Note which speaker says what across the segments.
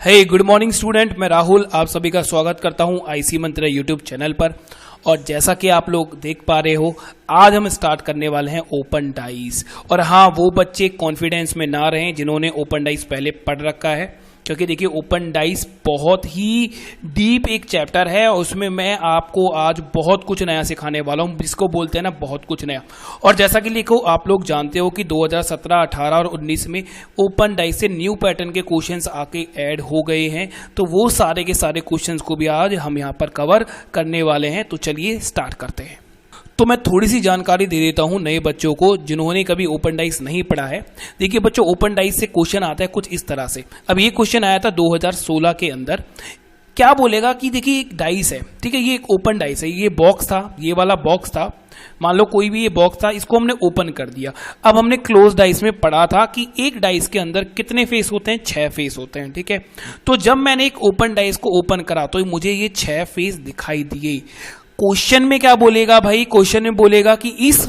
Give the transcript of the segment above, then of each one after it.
Speaker 1: हे good morning student, मैं राहुल आप सभी का स्वागत करता हूं आईसी मंत्र यूट्यूब चैनल पर। और जैसा कि आप लोग देख पा रहे हो, आज हम स्टार्ट करने वाले हैं ओपन डाइस। और हाँ, वो बच्चे कॉन्फिडेंस में ना रहें जिन्होंने ओपन डाइस पहले पढ़ रखा है, क्योंकि देखिए ओपन डाइस बहुत ही डीप एक चैप्टर है और उसमें मैं आपको आज बहुत कुछ नया सिखाने वाला हूँ, जिसको बोलते हैं ना बहुत कुछ नया। और जैसा कि देखो आप लोग जानते हो कि 2017, 18 और 19 में ओपन डाइस से न्यू पैटर्न के क्वेश्चंस आके ऐड हो गए हैं, तो वो सारे के सारे क्वेश्चंस को भी आज हम यहाँ पर कवर करने वाले हैं। तो चलिए स्टार्ट करते हैं। तो मैं थोड़ी सी जानकारी दे देता हूं नए बच्चों को जिन्होंने कभी ओपन डाइस नहीं पढ़ा है। देखिए बच्चों, ओपन डाइस से क्वेश्चन आता है कुछ इस तरह से। अब ये क्वेश्चन आया था 2016 के अंदर। क्या बोलेगा कि देखिए एक डाइस है, ठीक है, ये एक ओपन डाइस है, ये बॉक्स था, ये वाला बॉक्स था, मान लो कोई भी ये बॉक्स था, इसको हमने ओपन कर दिया। अब हमने क्लोज डाइस में पढ़ा था कि एक डाइस के अंदर कितने फेस होते हैं, 6 फेस होते हैं, ठीक है। तो जब मैंने एक ओपन डाइस को ओपन करा तो मुझे ये 6 फेस दिखाई दिए। क्वेश्चन में क्या बोलेगा भाई, क्वेश्चन में बोलेगा कि इस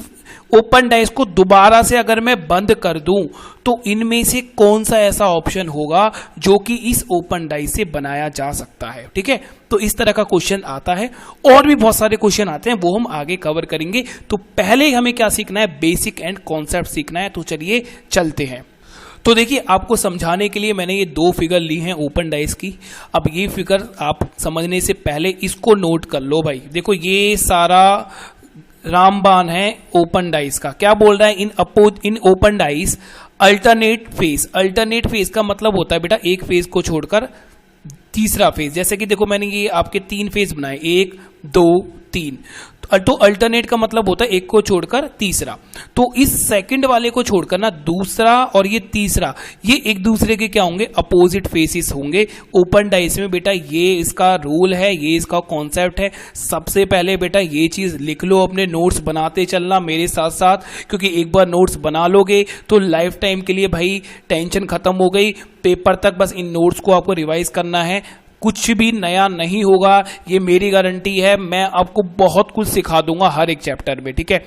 Speaker 1: ओपन डाइस को दोबारा से अगर मैं बंद कर दूं तो इनमें से कौन सा ऐसा ऑप्शन होगा जो कि इस ओपन डाइस से बनाया जा सकता है, ठीक है। तो इस तरह का क्वेश्चन आता है और भी बहुत सारे क्वेश्चन आते हैं, वो हम आगे कवर करेंगे। तो पहले हमें क्या सीखना है, बेसिक एंड कॉन्सेप्ट सीखना है। तो चलिए चलते हैं। तो देखिए आपको समझाने के लिए मैंने ये 2 फिगर ली हैं ओपन डाइस की। अब ये फिगर आप समझने से पहले इसको नोट कर लो भाई। देखो ये सारा रामबाण है ओपन डाइस का। क्या बोल रहा है, in open dice alternate face. Alternate face का मतलब होता है बेटा एक फेस को छोड़कर तीसरा फेस। जैसे कि देखो मैंने ये आपके 3 फेस बनाए, 1 2 3। तो अल्टरनेट का मतलब होता है एक को छोड़कर तीसरा। तो इस सेकंड वाले को छोड़कर ना दूसरा और ये तीसरा, ये एक दूसरे के क्या होंगे, अपोजिट फेसेस होंगे ओपन डाइस में। बेटा ये इसका रूल है, ये इसका कॉन्सेप्ट है। सबसे पहले बेटा ये चीज लिख लो, अपने नोट्स बनाते चलना मेरे साथ साथ, क्योंकि एक बार नोट्स बना लोगे तो लाइफ टाइम के लिए भाई टेंशन खत्म हो गई। पेपर तक बस इन नोट्स को आपको रिवाइज करना है, कुछ भी नया नहीं होगा, ये मेरी गारंटी है। मैं आपको बहुत कुछ सिखा दूंगा हर एक चैप्टर में, ठीक है।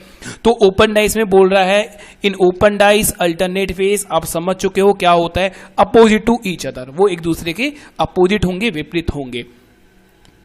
Speaker 1: तो ओपन डाइस में बोल रहा है in open dice alternate face, आप समझ चुके हो क्या होता है, अपोजिट टू ईच अदर, वो एक दूसरे के अपोजिट होंगे, विपरीत होंगे।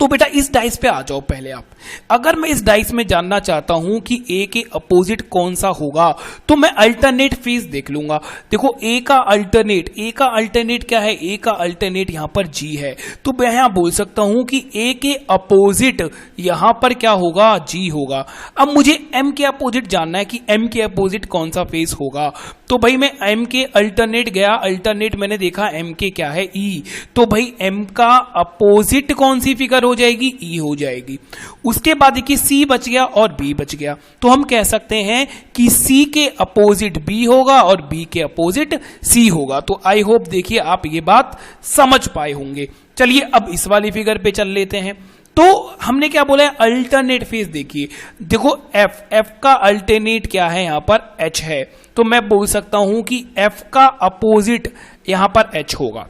Speaker 1: तो बेटा इस डाइस पे आ जाओ पहले आप। अगर मैं इस डाइस में जानना चाहता हूं कि ए के अपोजिट कौन सा होगा, तो मैं अल्टरनेट फेस देख लूंगा। देखो ए का अल्टरनेट क्या है, ए का अल्टरनेट यहां पर जी है। तो मैं यहां बोल सकता हूं कि ए के अपोजिट यहां पर क्या होगा, जी होगा। अब मुझे एम के अपोजिट जानना है कि एम के अपोजिट कौन सा फेस होगा। तो भाई मैं एम के अल्टरनेट गया, अल्टरनेट मैंने देखा एम के क्या है, ई। तो भाई एम का अपोजिट कौन सी फिगर हो जाएगी, ई हो जाएगी। उसके बाद देखिए सी बच गया और बी बच गया। तो हम कह सकते हैं कि सी के अपोजिट बी होगा और बी के अपोजिट सी होगा। तो आई होप देखिए आप ये बात समझ पाए होंगे। चलिए अब इस वाली फिगर पे चल लेते हैं। तो हमने क्या बोला है, अल्टरनेट फेस। देखिए देखो एफ का अल्टरनेट क्या है, यहां पर एच है। तो मैं बोल सकता हूं कि एफ का अपोजिट यहां पर एच होगा।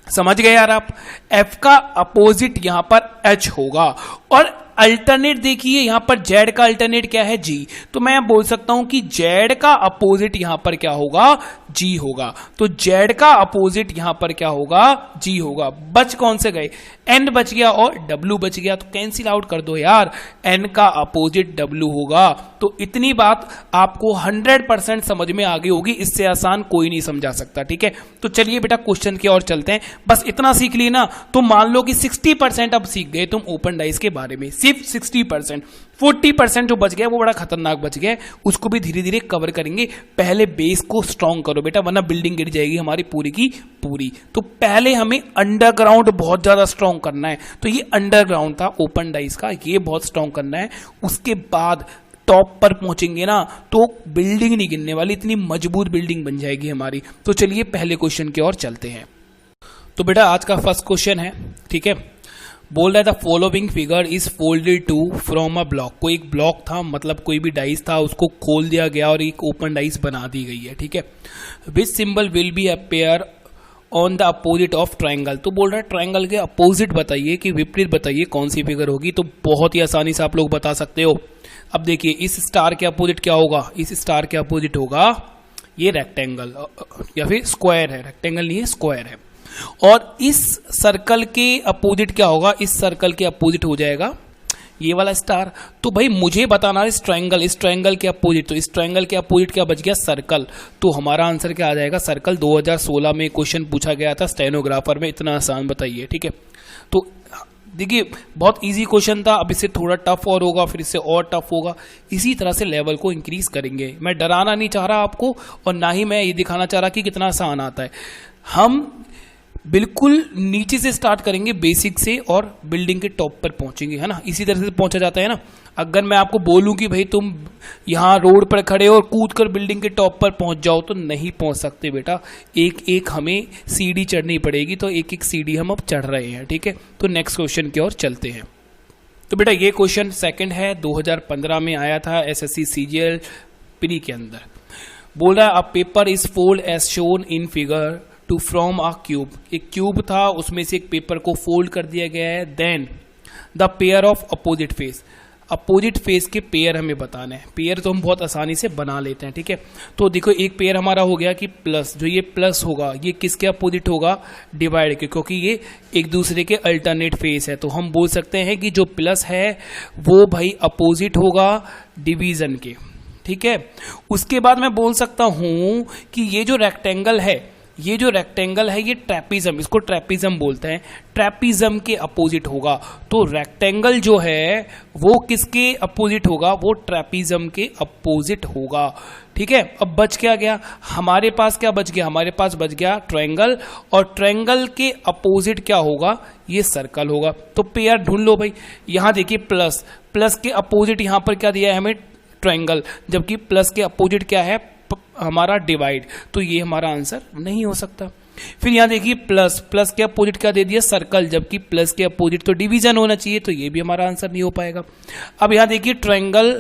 Speaker 1: समझ गए यार आप, एफ का अपोजिट यहां पर एच होगा। और अल्टरनेट देखिए यहां पर जेड का अल्टरनेट क्या है, जी। तो मैं बोल सकता हूं कि जेड का अपोजिट यहां पर क्या होगा, जी होगा। तो जेड का अपोजिट यहां पर क्या होगा, जी होगा। बच कौन से गए, एन बच गया और डब्ल्यू बच गया। तो कैंसिल आउट कर दो यार, एन का अपोजिट डब्ल्यू होगा। तो इतनी बात आपको 100% समझ में आ गई होगी, इससे आसान कोई नहीं समझा सकता, ठीक है। तो चलिए बेटा क्वेश्चन की ओर चलते हैं। बस इतना सीख लिए ना, तो मान लो कि 60% अब सीख गए तुम ओपन डाइस के बारे में, सिर्फ 60%। 40% जो बच गया वो बड़ा खतरनाक बच गया, उसको भी धीरे धीरे कवर करेंगे। पहले बेस को स्ट्रॉन्ग करो बेटा, वरना बिल्डिंग गिर जाएगी हमारी पूरी की पूरी। तो पहले हमें अंडरग्राउंड बहुत ज्यादा स्ट्रॉन्ग करना है। तो ये अंडरग्राउंड था ओपन डाइस का, ये बहुत स्ट्रॉन्ग करना है। उसके बाद टॉप पर पहुंचेंगे ना तो बिल्डिंग नहीं गिरने वाली, इतनी मजबूत बिल्डिंग बन जाएगी हमारी। तो चलिए पहले क्वेश्चन की ओर चलते हैं। तो बेटा आज का फर्स्ट क्वेश्चन है, ठीक है। बोल रहा है the following figure is folded to from a block. कोई एक ब्लॉक था, मतलब कोई भी डाइस था, उसको खोल दिया गया और एक ओपन डाइस बना दी गई है, ठीक है। विच symbol will be appear on the opposite of triangle. तो बोल रहा है ट्राइंगल के अपोजिट बताइए कि विपरीत बताइए कौन सी फिगर होगी। तो बहुत ही आसानी से आप लोग बता सकते हो। अब देखिए इस स्टार के अपोजिट क्या होगा, इस स्टार के अपोजिट होगा ये रेक्टेंगल या फिर स्क्वायर है, रेक्टेंगल नहीं है स्क्वायर है। और इस सर्कल के अपोजिट क्या होगा, इस सर्कल के अपोजिट हो जाएगा ये वाला स्टार। तो भाई मुझे बताना इस ट्रायंगल के अपोजिट, तो इस ट्रायंगल के अपोजिट क्या बच गया, सर्कल। तो हमारा आंसर क्या आ जाएगा, सर्कल। 2016 में क्वेश्चन पूछा गया था स्टेनोग्राफर में, इतना आसान बताइए, ठीक है। तो देखिए बहुत इजी क्वेश्चन था, अब इससे थोड़ा टफ और होगा, फिर इससे और टफ होगा, इसी तरह से लेवल को इंक्रीज करेंगे। मैं डराना नहीं चाह रहा आपको, और ना ही मैं ये दिखाना चाह रहा कि कितना आसान आता है। हम बिल्कुल नीचे से स्टार्ट करेंगे, बेसिक से, और बिल्डिंग के टॉप पर पहुंचेंगे, है ना। इसी तरह से पहुंचा जाता है ना। अगर मैं आपको बोलूं कि भाई तुम यहाँ रोड पर खड़े हो और कूद कर बिल्डिंग के टॉप पर पहुंच जाओ, तो नहीं पहुंच सकते बेटा। एक एक हमें सीढ़ी चढ़नी पड़ेगी, तो एक एक सीढ़ी हम अब चढ़ रहे हैं, ठीक है। तो नेक्स्ट क्वेश्चन की ओर चलते हैं। तो बेटा ये क्वेश्चन सेकंड है, 2015 में आया था एसएससी सीजीएल प्री के अंदर। बोल रहा है a paper is fold as shown in figure two from a cube. एक क्यूब था, उसमें से एक पेपर को फोल्ड कर दिया गया है। Then the pair of opposite face, opposite face के पेयर हमें बताना है। पेयर तो हम बहुत आसानी से बना लेते हैं, ठीक है। तो देखो एक पेयर हमारा हो गया कि प्लस, जो ये प्लस होगा ये किसके अपोजिट होगा, डिवाइड के, क्योंकि ये एक दूसरे के अल्टरनेट फेस है। तो हम बोल सकते हैं कि जो प्लस है वो भाई अपोजिट होगा डिवीजन के, ठीक है। उसके बाद मैं बोल सकता हूं कि ये जो रेक्टेंगल है ये ट्रेपिज्म, इसको ट्रेपिज्म बोलते हैं, ट्रेपिज्म के अपोजिट होगा। तो रेक्टेंगल जो है वो किसके अपोजिट होगा, वो ट्रेपिज्म के अपोजिट होगा, ठीक है। अब बच क्या गया हमारे पास, क्या बच गया हमारे पास, बच गया ट्रायंगल, और ट्रायंगल के अपोजिट क्या होगा, ये सर्कल होगा। तो पेयर ढूंढ लो भाई। यहां देखिए प्लस, प्लस के अपोजिट यहां पर क्या दिया है हमें, ट्रायंगल, जबकि प्लस के अपोजिट क्या है हमारा, डिवाइड। तो ये हमारा आंसर नहीं हो सकता। फिर यहां देखिए प्लस, प्लस के अपोजिट क्या दे दिया, सर्कल, जबकि प्लस के अपोजिट तो डिवीजन होना चाहिए, तो ये भी हमारा आंसर नहीं हो पाएगा। अब यहां देखिए ट्रायंगल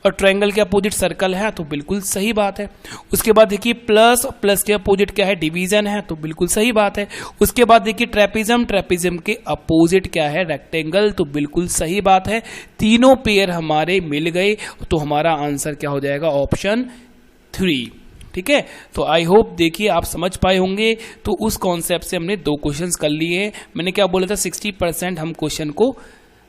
Speaker 1: और ट्रायंगल के अपोजिट सर्कल है, तो बिल्कुल सही बात है। उसके बाद देखिए प्लस, प्लस के अपोजिट क्या है, डिवीजन है, तो बिल्कुल सही बात है। उसके बाद देखिए ट्रेपिज्म, ट्रेपिज्म के अपोजिट क्या है, रेक्टेंगल, तो बिल्कुल सही बात है। तीनों पेयर हमारे मिल गए, तो हमारा आंसर क्या हो जाएगा, ऑप्शन 3, ठीक है। तो आई होप देखिए आप समझ पाए होंगे। तो उस कॉन्सेप्ट से हमने 2 क्वेश्चंस कर लिए। मैंने क्या बोला था, 60% हम क्वेश्चन को,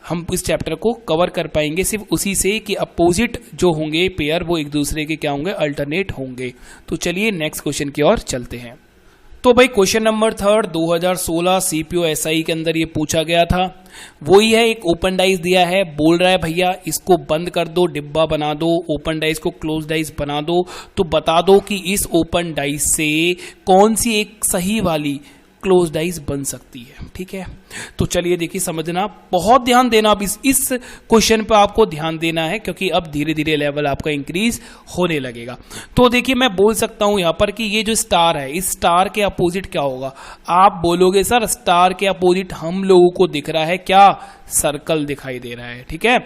Speaker 1: हम इस चैप्टर को कवर कर पाएंगे सिर्फ उसी से कि अपोजिट जो होंगे पेयर वो एक दूसरे के क्या होंगे, अल्टरनेट होंगे। तो चलिए नेक्स्ट क्वेश्चन की ओर चलते हैं। तो भाई क्वेश्चन नंबर 3 2016 सीपीओ एसआई के अंदर ये पूछा गया था, वही है। एक ओपन डाइस दिया है, बोल रहा है भैया इसको बंद कर दो, डिब्बा बना दो, ओपन डाइस को क्लोज डाइस बना दो। तो बता दो कि इस ओपन डाइस से कौन सी एक सही वाली क्लोज डाइस बन सकती है, ठीक है। तो चलिए देखिए समझना, बहुत ध्यान देना। अब इस क्वेश्चन पे आपको ध्यान देना है, क्योंकि अब धीरे धीरे लेवल आपका इंक्रीज होने लगेगा। तो देखिए मैं बोल सकता हूं यहां पर कि ये जो स्टार है, इस स्टार के अपोजिट क्या होगा। आप बोलोगे सर स्टार के अपोजिट हम लोगों को दिख रहा है क्या, सर्कल दिखाई दे रहा है, ठीक है।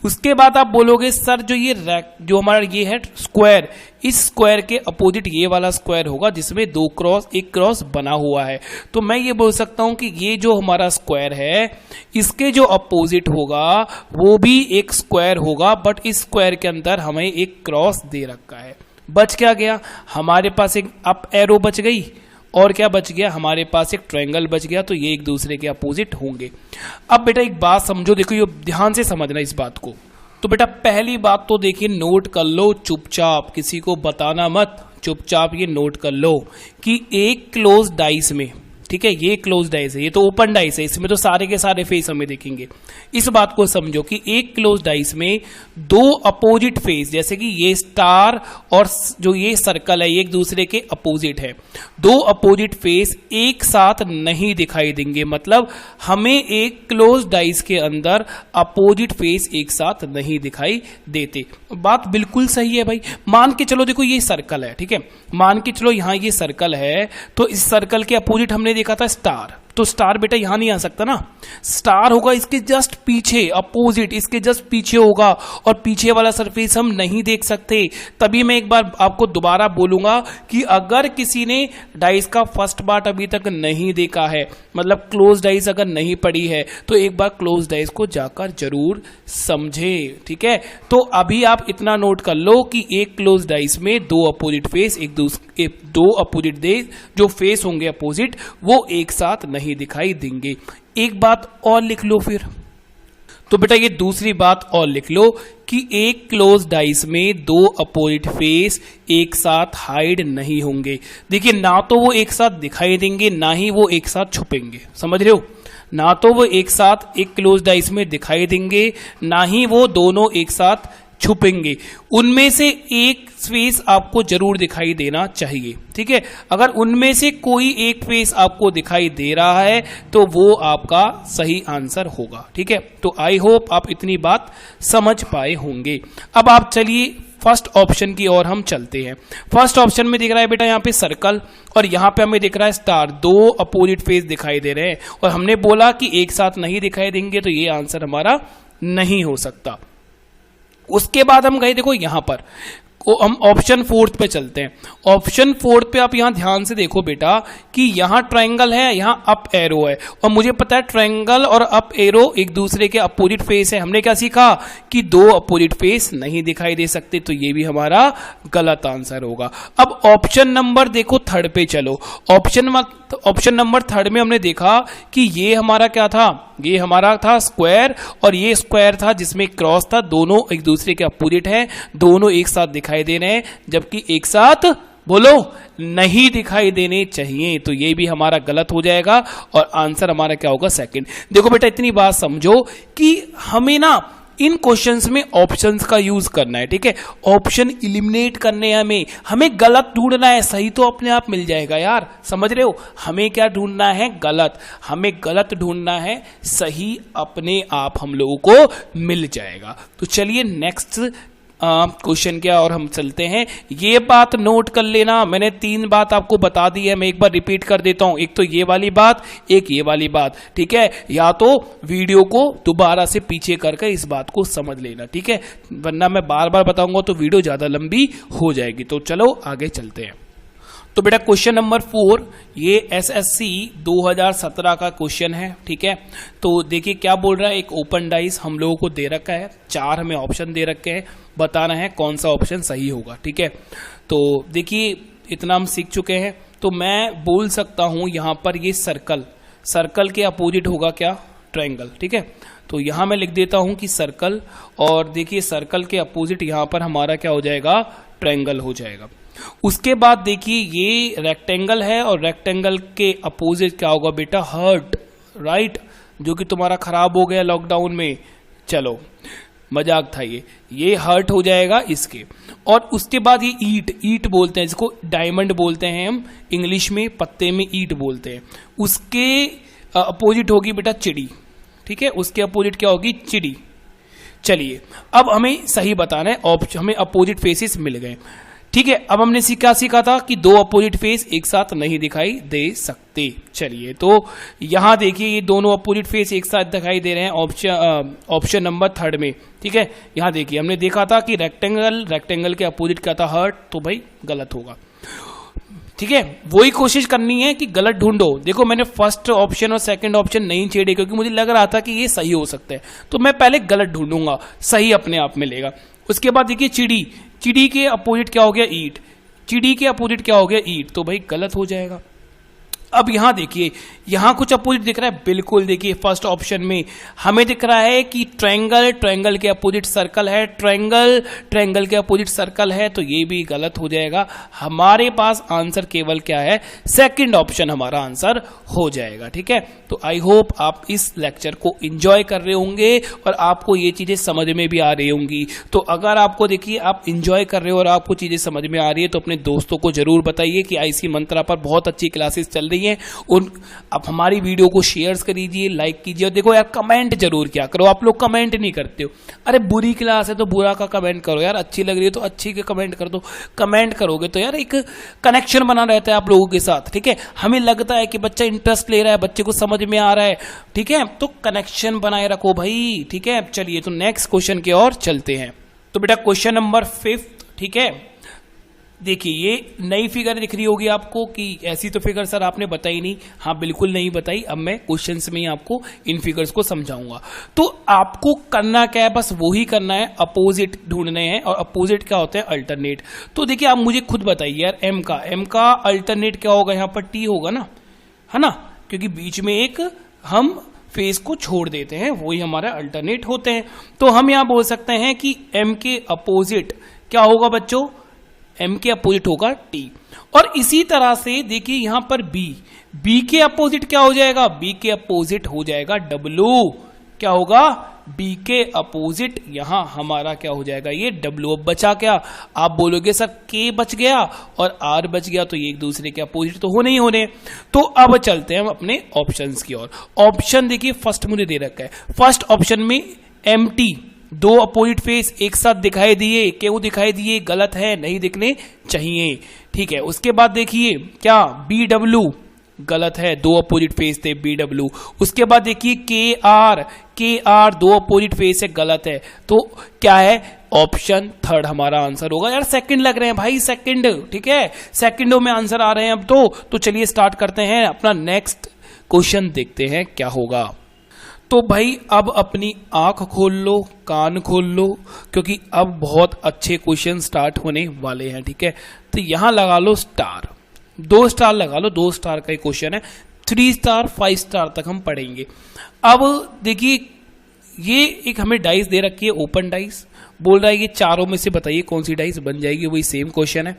Speaker 1: उसके बाद आप बोलोगे सर जो हमारा ये है स्क्वायर, इस स्क्वायर के अपोजिट ये वाला स्क्वायर होगा जिसमें 2 क्रॉस, एक क्रॉस बना हुआ है। तो मैं ये बोल सकता हूं कि ये जो हमारा स्क्वायर है इसके जो अपोजिट होगा वो भी एक स्क्वायर होगा, बट इस स्क्वायर के अंदर हमें एक क्रॉस दे रखा है। बच क्या गया हमारे पास, एक अप एरो बच गई, और क्या बच गया हमारे पास, एक ट्रायंगल बच गया। तो ये एक दूसरे के अपोजिट होंगे। अब बेटा एक बात समझो, देखो ये ध्यान से समझना इस बात को। तो बेटा पहली बात तो देखिए नोट कर लो चुपचाप, किसी को बताना मत, चुपचाप ये नोट कर लो कि एक क्लोज डाइस में, ठीक है, ये क्लोज डाइस है, ये तो ओपन डाइस है, इसमें तो सारे के सारे फेस हमें देखेंगे। इस बात को समझो कि एक क्लोज डाइस में 2 अपोजिट फेस, जैसे कि ये स्टार और जो ये सर्कल है, ये एक दूसरे के अपोजिट है। 2 अपोजिट फेस एक साथ नहीं दिखाई देंगे, मतलब हमें एक क्लोज डाइस के अंदर अपोजिट फेस एक साथ नहीं दिखाई देते। बात बिल्कुल सही है भाई। मान के चलो देखो ये सर्कल है, ठीक है, मान के चलो यहां ये सर्कल है, तो इस सर्कल के अपोजिट हमने देखा था स्टार, तो स्टार बेटा यहां नहीं आ सकता ना, स्टार होगा इसके जस्ट पीछे, अपोजिट इसके जस्ट पीछे होगा, और पीछे वाला सरफेस हम नहीं देख सकते। तभी मैं एक बार आपको दोबारा बोलूंगा कि अगर किसी ने डाइस का फर्स्ट पार्ट अभी तक नहीं देखा है, मतलब क्लोज डाइस अगर नहीं पड़ी है, तो एक बार क्लोज डाइस को जाकर जरूर समझे। ठीक है, तो अभी आप इतना नोट कर लो कि एक क्लोज डाइस में दो अपोजिट फेस, दो अपोजिट दे जो फेस होंगे अपोजिट, वो एक साथ नहीं दिखाई देंगे। एक बात और लिख लो फिर, तो बेटा ये दूसरी बात और लिख लो कि एक क्लोज डाइस में दो अपोजिट फेस एक साथ हाइड नहीं होंगे। देखिए, ना तो वो एक साथ दिखाई देंगे, ना ही वो एक साथ छुपेंगे। समझ रहे हो, ना तो वो एक साथ एक क्लोज डाइस में दिखाई देंगे, ना ही वो दोनों एक साथ छुपेंगे। उनमें से एक फेस आपको जरूर दिखाई देना चाहिए। ठीक है, अगर उनमें से कोई एक फेस आपको दिखाई दे रहा है तो वो आपका सही आंसर होगा। ठीक है, तो आई होप आप इतनी बात समझ पाए होंगे। अब आप चलिए फर्स्ट ऑप्शन की ओर हम चलते हैं। फर्स्ट ऑप्शन में दिख रहा है बेटा यहाँ पे सर्कल, और यहाँ पे हमें दिख रहा है स्टार, दो अपोजिट फेस दिखाई दे रहे हैं, और हमने बोला कि एक साथ नहीं दिखाई देंगे, तो ये आंसर हमारा नहीं हो सकता। उसके बाद हम गए, देखो यहां पर हम ऑप्शन फोर्थ पे चलते हैं। ऑप्शन फोर्थ पे आप यहां ध्यान से देखो बेटा कि यहां ट्रायंगल है, यहां अप एरो है, और मुझे पता है ट्रायंगल और अप एरो एक दूसरे के अपोजिट फेस है। हमने क्या सीखा कि दो अपोजिट फेस नहीं दिखाई दे सकते, तो ये भी हमारा गलत आंसर होगा। अब ऑप्शन नंबर देखो थर्ड पे चलो। ऑप्शन नंबर थर्ड में हमने देखा कि ये हमारा क्या था, ये हमारा था स्क्वायर, और ये स्क्वायर था जिसमें क्रॉस था, दोनों एक दूसरे के अपोजिट हैं, दोनों एक साथ दिखाई दे रहे हैं, जबकि एक साथ बोलो नहीं दिखाई देने चाहिए, तो ये भी हमारा गलत हो जाएगा, और आंसर हमारा क्या होगा, सेकंड। देखो बेटा इतनी बात समझो कि हमें ना इन क्वेश्चंस में ऑप्शंस का यूज करना है। ठीक है, ऑप्शन इलिमिनेट करने हमें गलत ढूंढना है, सही तो अपने आप मिल जाएगा यार। समझ रहे हो, हमें क्या ढूंढना है, गलत, हमें गलत ढूंढना है, सही अपने आप हम लोगों को मिल जाएगा। तो चलिए नेक्स्ट क्वेश्चन क्या और हम चलते हैं। ये बात नोट कर लेना, मैंने तीन बात आपको बता दी है, मैं एक बार रिपीट कर देता हूं। एक तो ये वाली बात, एक ये वाली बात। ठीक है, या तो वीडियो को दोबारा से पीछे करके इस बात को समझ लेना। ठीक है, वरना मैं बार बार बताऊंगा तो वीडियो ज्यादा लंबी हो जाएगी। तो चलो आगे चलते हैं। तो बेटा क्वेश्चन नंबर 4 ये एसएससी 2017 का क्वेश्चन है। ठीक है, तो देखिए क्या बोल रहा है, एक ओपन डाइस हम लोगों को दे रखा है, 4 हमें ऑप्शन दे रखे हैं, बताना है कौन सा ऑप्शन सही होगा। ठीक है, तो देखिए इतना हम सीख चुके हैं, तो मैं बोल सकता हूं यहां पर ये सर्कल के अपोजिट होगा क्या, ट्रायंगल। ठीक है, तो यहां मैं लिख देता हूं कि सर्कल, और देखिए सर्कल के अपोजिट यहां पर हमारा क्या हो जाएगा, ट्रायंगल हो जाएगा। उसके बाद देखिए ये रेक्टेंगल है, और रेक्टेंगल के अपोजिट क्या होगा बेटा, हर्ट, राइट, जो कि तुम्हारा खराब हो गया लॉकडाउन में। चलो मजाक था ये हर्ट हो जाएगा इसके। और उसके बाद ये ईट बोलते हैं, जिसको डायमंड बोलते हैं हम इंग्लिश में, पत्ते में ईट बोलते हैं। उसके अपोजिट होगी बेटा चिड़ी। ठीक है, उसके अपोजिट क्या होगी, चिड़ी। चलिए अब हमें सही बताना है, हमें अपोजिट फेसेस मिल गए। ठीक है, अब हमने क्या सीखा था कि दो अपोजिट फेस एक साथ नहीं दिखाई दे सकते। चलिए तो यहां देखिए ये दोनों अपोजिट फेस एक साथ दिखाई दे रहे हैं ऑप्शन नंबर 3 में। ठीक है, यहां देखिए हमने देखा था कि रेक्टेंगल के अपोजिट क्या था, हर्ट, तो भाई गलत होगा। ठीक है, वही कोशिश करनी है कि गलत ढूंढो। देखो मैंने फर्स्ट ऑप्शन और सेकंड ऑप्शन नहीं छेड़े क्योंकि मुझे लग रहा था कि ये सही हो सकता है, तो मैं पहले गलत ढूंढूंगा, सही अपने आप मिलेगा। उसके बाद देखिए चिड़ी के अपोजिट क्या हो गया, ईट, चिड़ी के अपोजिट क्या हो गया, ईट, तो भाई गलत हो जाएगा। अब यहां देखिए, यहां कुछ अपोजिट दिख रहा है, बिल्कुल देखिए फर्स्ट ऑप्शन में हमें दिख रहा है कि ट्रायंगल के अपोजिट सर्कल है, ट्रायंगल के अपोजिट सर्कल है, तो ये भी गलत हो जाएगा। हमारे पास आंसर केवल क्या है, सेकंड ऑप्शन हमारा आंसर हो जाएगा। ठीक है, तो आई होप आप इस लेक्चर को एंजॉय कर रहे होंगे और आपको ये चीजें समझ में भी आ रही होंगी। तो अगर आपको देखिए आप एंजॉय कर रहे हो और आपको चीजें समझ में आ रही है तो अपने दोस्तों को जरूर बताइए कि आईसी मंत्रा पर बहुत अच्छी क्लासेस चल रही हैं उन आप हमारी वीडियो को शेयर करीजिए, लाइक कीजिए। और देखो यार कमेंट जरूर क्या करो, आप लोग कमेंट नहीं करते हो। अरे बुरी क्लास है तो बुरा का कमेंट करो यार, अच्छी लग रही है तो अच्छी का कमेंट कर दो। कमेंट करोगे तो यार एक कनेक्शन बना रहता है आप लोगों के साथ, ठीक है। हमें लगता है कि बच्चा इंटरेस्ट ले रहा है, बच्चे को समझ में आ रहा है, ठीक है, तो कनेक्शन बनाए रखो भाई, ठीक है। चलिए तो नेक्स्ट क्वेश्चन की ओर चलते हैं। तो बेटा क्वेश्चन नंबर 5, ठीक है। देखिए ये नई फिगर दिख रही होगी आपको कि ऐसी तो फिगर सर आपने बताई नहीं। हाँ बिल्कुल नहीं बताई, अब मैं क्वेश्चंस में ही आपको इन फिगर्स को समझाऊंगा। तो आपको करना क्या है, बस वही करना है, अपोजिट ढूंढने हैं। और अपोजिट क्या होते हैं, अल्टरनेट। तो देखिए आप मुझे खुद बताइए यार, एम का अल्टरनेट क्या होगा, यहाँ पर टी होगा ना, है ना, क्योंकि बीच में एक हम फेस को छोड़ देते हैं, वही हमारा अल्टरनेट होते हैं। तो हम यहां बोल सकते हैं कि एम के अपोजिट क्या होगा बच्चों, एम के अपोजिट होगा टी। और इसी तरह से देखिए यहां पर बी के अपोजिट क्या हो जाएगा, बी के अपोजिट हो जाएगा डब्ल्यू। क्या होगा, बी के अपोजिट यहां हमारा क्या हो जाएगा, ये डब्ल्यू। अब बचा क्या, आप बोलोगे सर के बच गया और आर बच गया, तो ये एक दूसरे के अपोजिट तो होने ही होने। तो अब चलते हैं हम अपने ऑप्शंस की ओर। ऑप्शन देखिए फर्स्ट मुझे दे रखा है, फर्स्ट ऑप्शन में एम टी, दो अपोजिट फेस एक साथ दिखाई दिए, क्यों दिखाई दिए, गलत है, नहीं दिखने चाहिए, ठीक है। उसके बाद देखिए क्या, बी डब्ल्यू, गलत है, दो अपोजिट फेस थे बी डब्ल्यू। उसके बाद देखिए के आर दो अपोजिट फेस है, गलत है। तो क्या है, ऑप्शन थर्ड हमारा आंसर होगा। यार सेकंड लग रहे हैं भाई, सेकंड, ठीक है, सेकंडों में आंसर आ रहे हैं अब तो चलिए स्टार्ट करते हैं अपना नेक्स्ट क्वेश्चन, देखते हैं क्या होगा। तो भाई अब अपनी आंख खोल लो, कान खोल लो, क्योंकि अब बहुत अच्छे क्वेश्चन स्टार्ट होने वाले हैं, ठीक है। तो यहां लगा लो स्टार, 2 स्टार लगा लो, 2 स्टार का ही क्वेश्चन है, 3 स्टार 5 स्टार तक हम पढ़ेंगे। अब देखिए ये एक हमें डाइस दे रखी है, ओपन डाइस, बोल रहा है कि चारों में से बताइए कौन सी डाइस बन जाएगी, वही सेम क्वेश्चन है।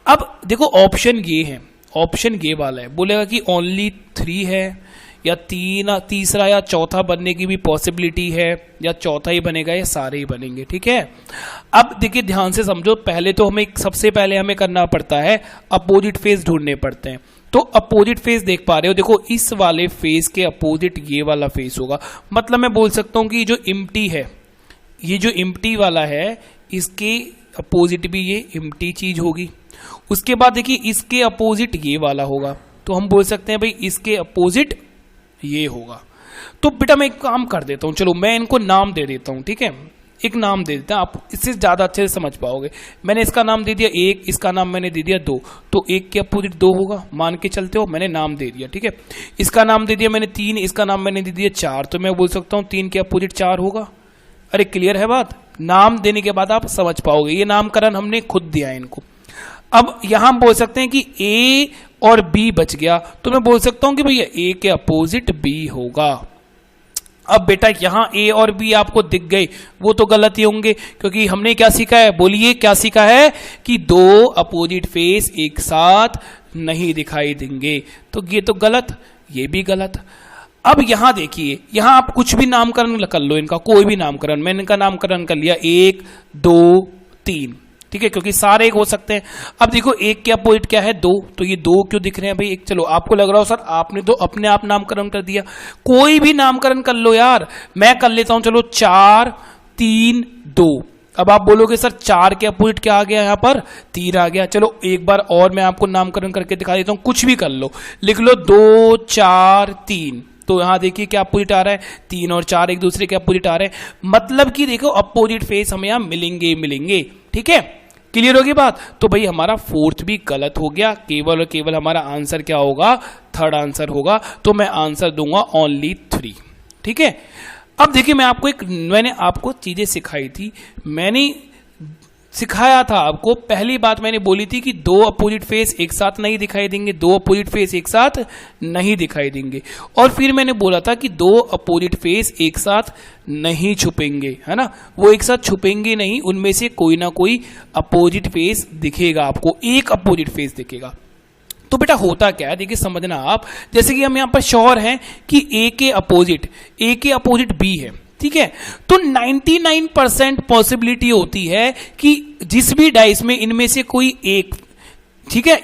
Speaker 1: अब देखो ऑप्शन ये है, ऑप्शन ये वाला है, बोलेगा कि ओनली 3 है या तीसरा या चौथा बनने की भी पॉसिबिलिटी है, या चौथा ही बनेगा या सारे ही बनेंगे, ठीक है। अब देखिए ध्यान से समझो, पहले तो हमें सबसे पहले हमें करना पड़ता है अपोजिट फेस ढूंढने पड़ते हैं। तो अपोजिट फेस देख पा रहे हो, देखो इस वाले फेस के अपोजिट ये वाला फेस होगा, मतलब मैं बोल सकता हूं कि जो इम्प्टी है, ये जो इम्प्टी वाला है इसके अपोजिट भी ये इम्प्टी चीज होगी। उसके बाद देखिए इसके अपोजिट ये वाला होगा, तो हम बोल सकते हैं भाई इसके अपोजिट ये होगा। तो बेटा मैं एक काम कर देता हूं, चलो मैं इनको नाम दे देता हूं, ठीक है, एक नाम दे देता हूं, आप इससे ज्यादा अच्छे से समझ पाओगे। मैंने इसका नाम दे दिया 1, इसका नाम मैंने दे दिया 2, तो 1 के अपोजिट 2 होगा, मान के चलते हो, मैंने नाम दे दिया, ठीक है। इसका नाम दे दिया मैंने 3, इसका नाम मैंने दे दिया 4, तो मैं बोल सकता हूं 3 के अपोजिट 4 होगा। अरे क्लियर है बात, नाम देने के बाद आप समझ पाओगे, ये नामकरण हमने खुद दिया है इनको। अब यहां हम बोल सकते हैं कि ए और बी बच गया, तो मैं बोल सकता हूं कि भैया ए के अपोजिट बी होगा। अब बेटा यहां ए और बी आपको दिख गए, वो तो गलत ही होंगे, क्योंकि हमने क्या सीखा है, बोलिए क्या सीखा है, कि 2 अपोजिट फेस एक साथ नहीं दिखाई देंगे, तो ये तो गलत, ये भी गलत। अब यहां देखिए, यहां आप कुछ भी नामकरण कर लो, इनका कोई भी नामकरण, मैंने इनका नामकरण कर लिया 1 2 3, ठीक है, क्योंकि सारे एक हो सकते हैं। अब देखो 1 के अपोजिट क्या है 2, तो ये 2 क्यों दिख रहे हैं भाई, एक चलो आपको लग रहा हो सर आपने तो अपने आप नामकरण कर दिया, कोई भी नामकरण कर लो यार, मैं कर लेता हूं, चलो 4 3 2। अब आप बोलोगे सर 4 के अपोजिट क्या आ गया, यहाँ पर 3 आ गया। चलो एक बार और मैं आपको नामकरण करके दिखा देता हूं, कुछ भी कर लो, लिख लो 2 4 3, तो यहां देखिए क्या अपोजिट आ रहा है, 3 और 4 एक दूसरे के अपोजिट आ रहे हैं, मतलब कि देखो अपोजिट फेस हमें यहां मिलेंगे, ठीक है, क्लियर होगी बात। तो भाई हमारा 4th भी गलत हो गया, केवल और केवल हमारा आंसर क्या होगा, 3rd आंसर होगा, तो मैं आंसर दूंगा ओनली 3, ठीक है। अब देखिए मैंने आपको चीजें सिखाई थी, मैंने सिखाया था आपको, पहली बात मैंने बोली थी कि 2 अपोजिट फेस एक साथ नहीं दिखाई देंगे, 2 अपोजिट फेस एक साथ नहीं दिखाई देंगे, और फिर मैंने बोला था कि 2 अपोजिट फेस एक साथ नहीं छुपेंगे, है ना, वो एक साथ छुपेंगे नहीं, उनमें से कोई ना कोई अपोजिट फेस दिखेगा आपको, एक अपोजिट फेस दिखेगा। तो बेटा होता क्या है, देखिए समझना आप, जैसे कि हम यहां पर श्योर हैं कि ए के अपोजिट बी है, ठीक है, तो 99% पॉसिबिलिटी होती है कि जिस भी डाइस में इनमें से कोई एक, ठीक है,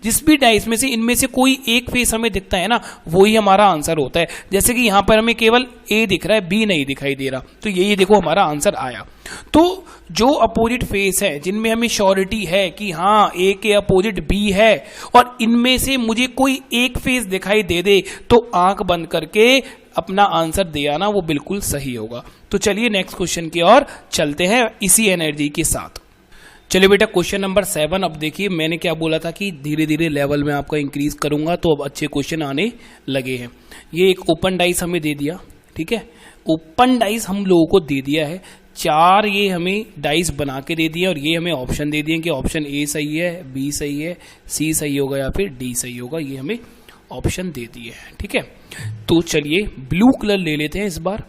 Speaker 1: जिस भी डाइस में से इनमें से कोई एक फेस हमें दिखता है ना, वही हमारा आंसर होता है। जैसे कि यहां पर हमें केवल ए दिख रहा है, बी नहीं दिखाई दे रहा, तो यही देखो हमारा आंसर आया। तो जो अपोजिट फेस है जिनमें हमें श्योरिटी है कि हाँ ए के अपोजिट बी है और इनमें से मुझे कोई एक फेस दिखाई दे दे, तो आंख बंद करके अपना आंसर दे आना, वो बिल्कुल सही होगा। तो चलिए नेक्स्ट क्वेश्चन की ओर चलते हैं इसी एनर्जी के साथ। चलिए बेटा क्वेश्चन नंबर 7। अब देखिए मैंने क्या बोला था कि धीरे धीरे लेवल में आपका इंक्रीज करूंगा, तो अब अच्छे क्वेश्चन आने लगे हैं। ये एक ओपन डाइस हमें दे दिया, ठीक है, ओपन डाइस हम लोगों को दे दिया है, 4 ये हमें डाइस बना के दे दिए और ये हमें ऑप्शन दे दिए कि ऑप्शन ए सही है, बी सही है, सी सही होगा या फिर डी सही होगा, ये हमें ऑप्शन दे दिए हैं, ठीक है। तो चलिए ब्लू कलर ले लेते हैं इस बार।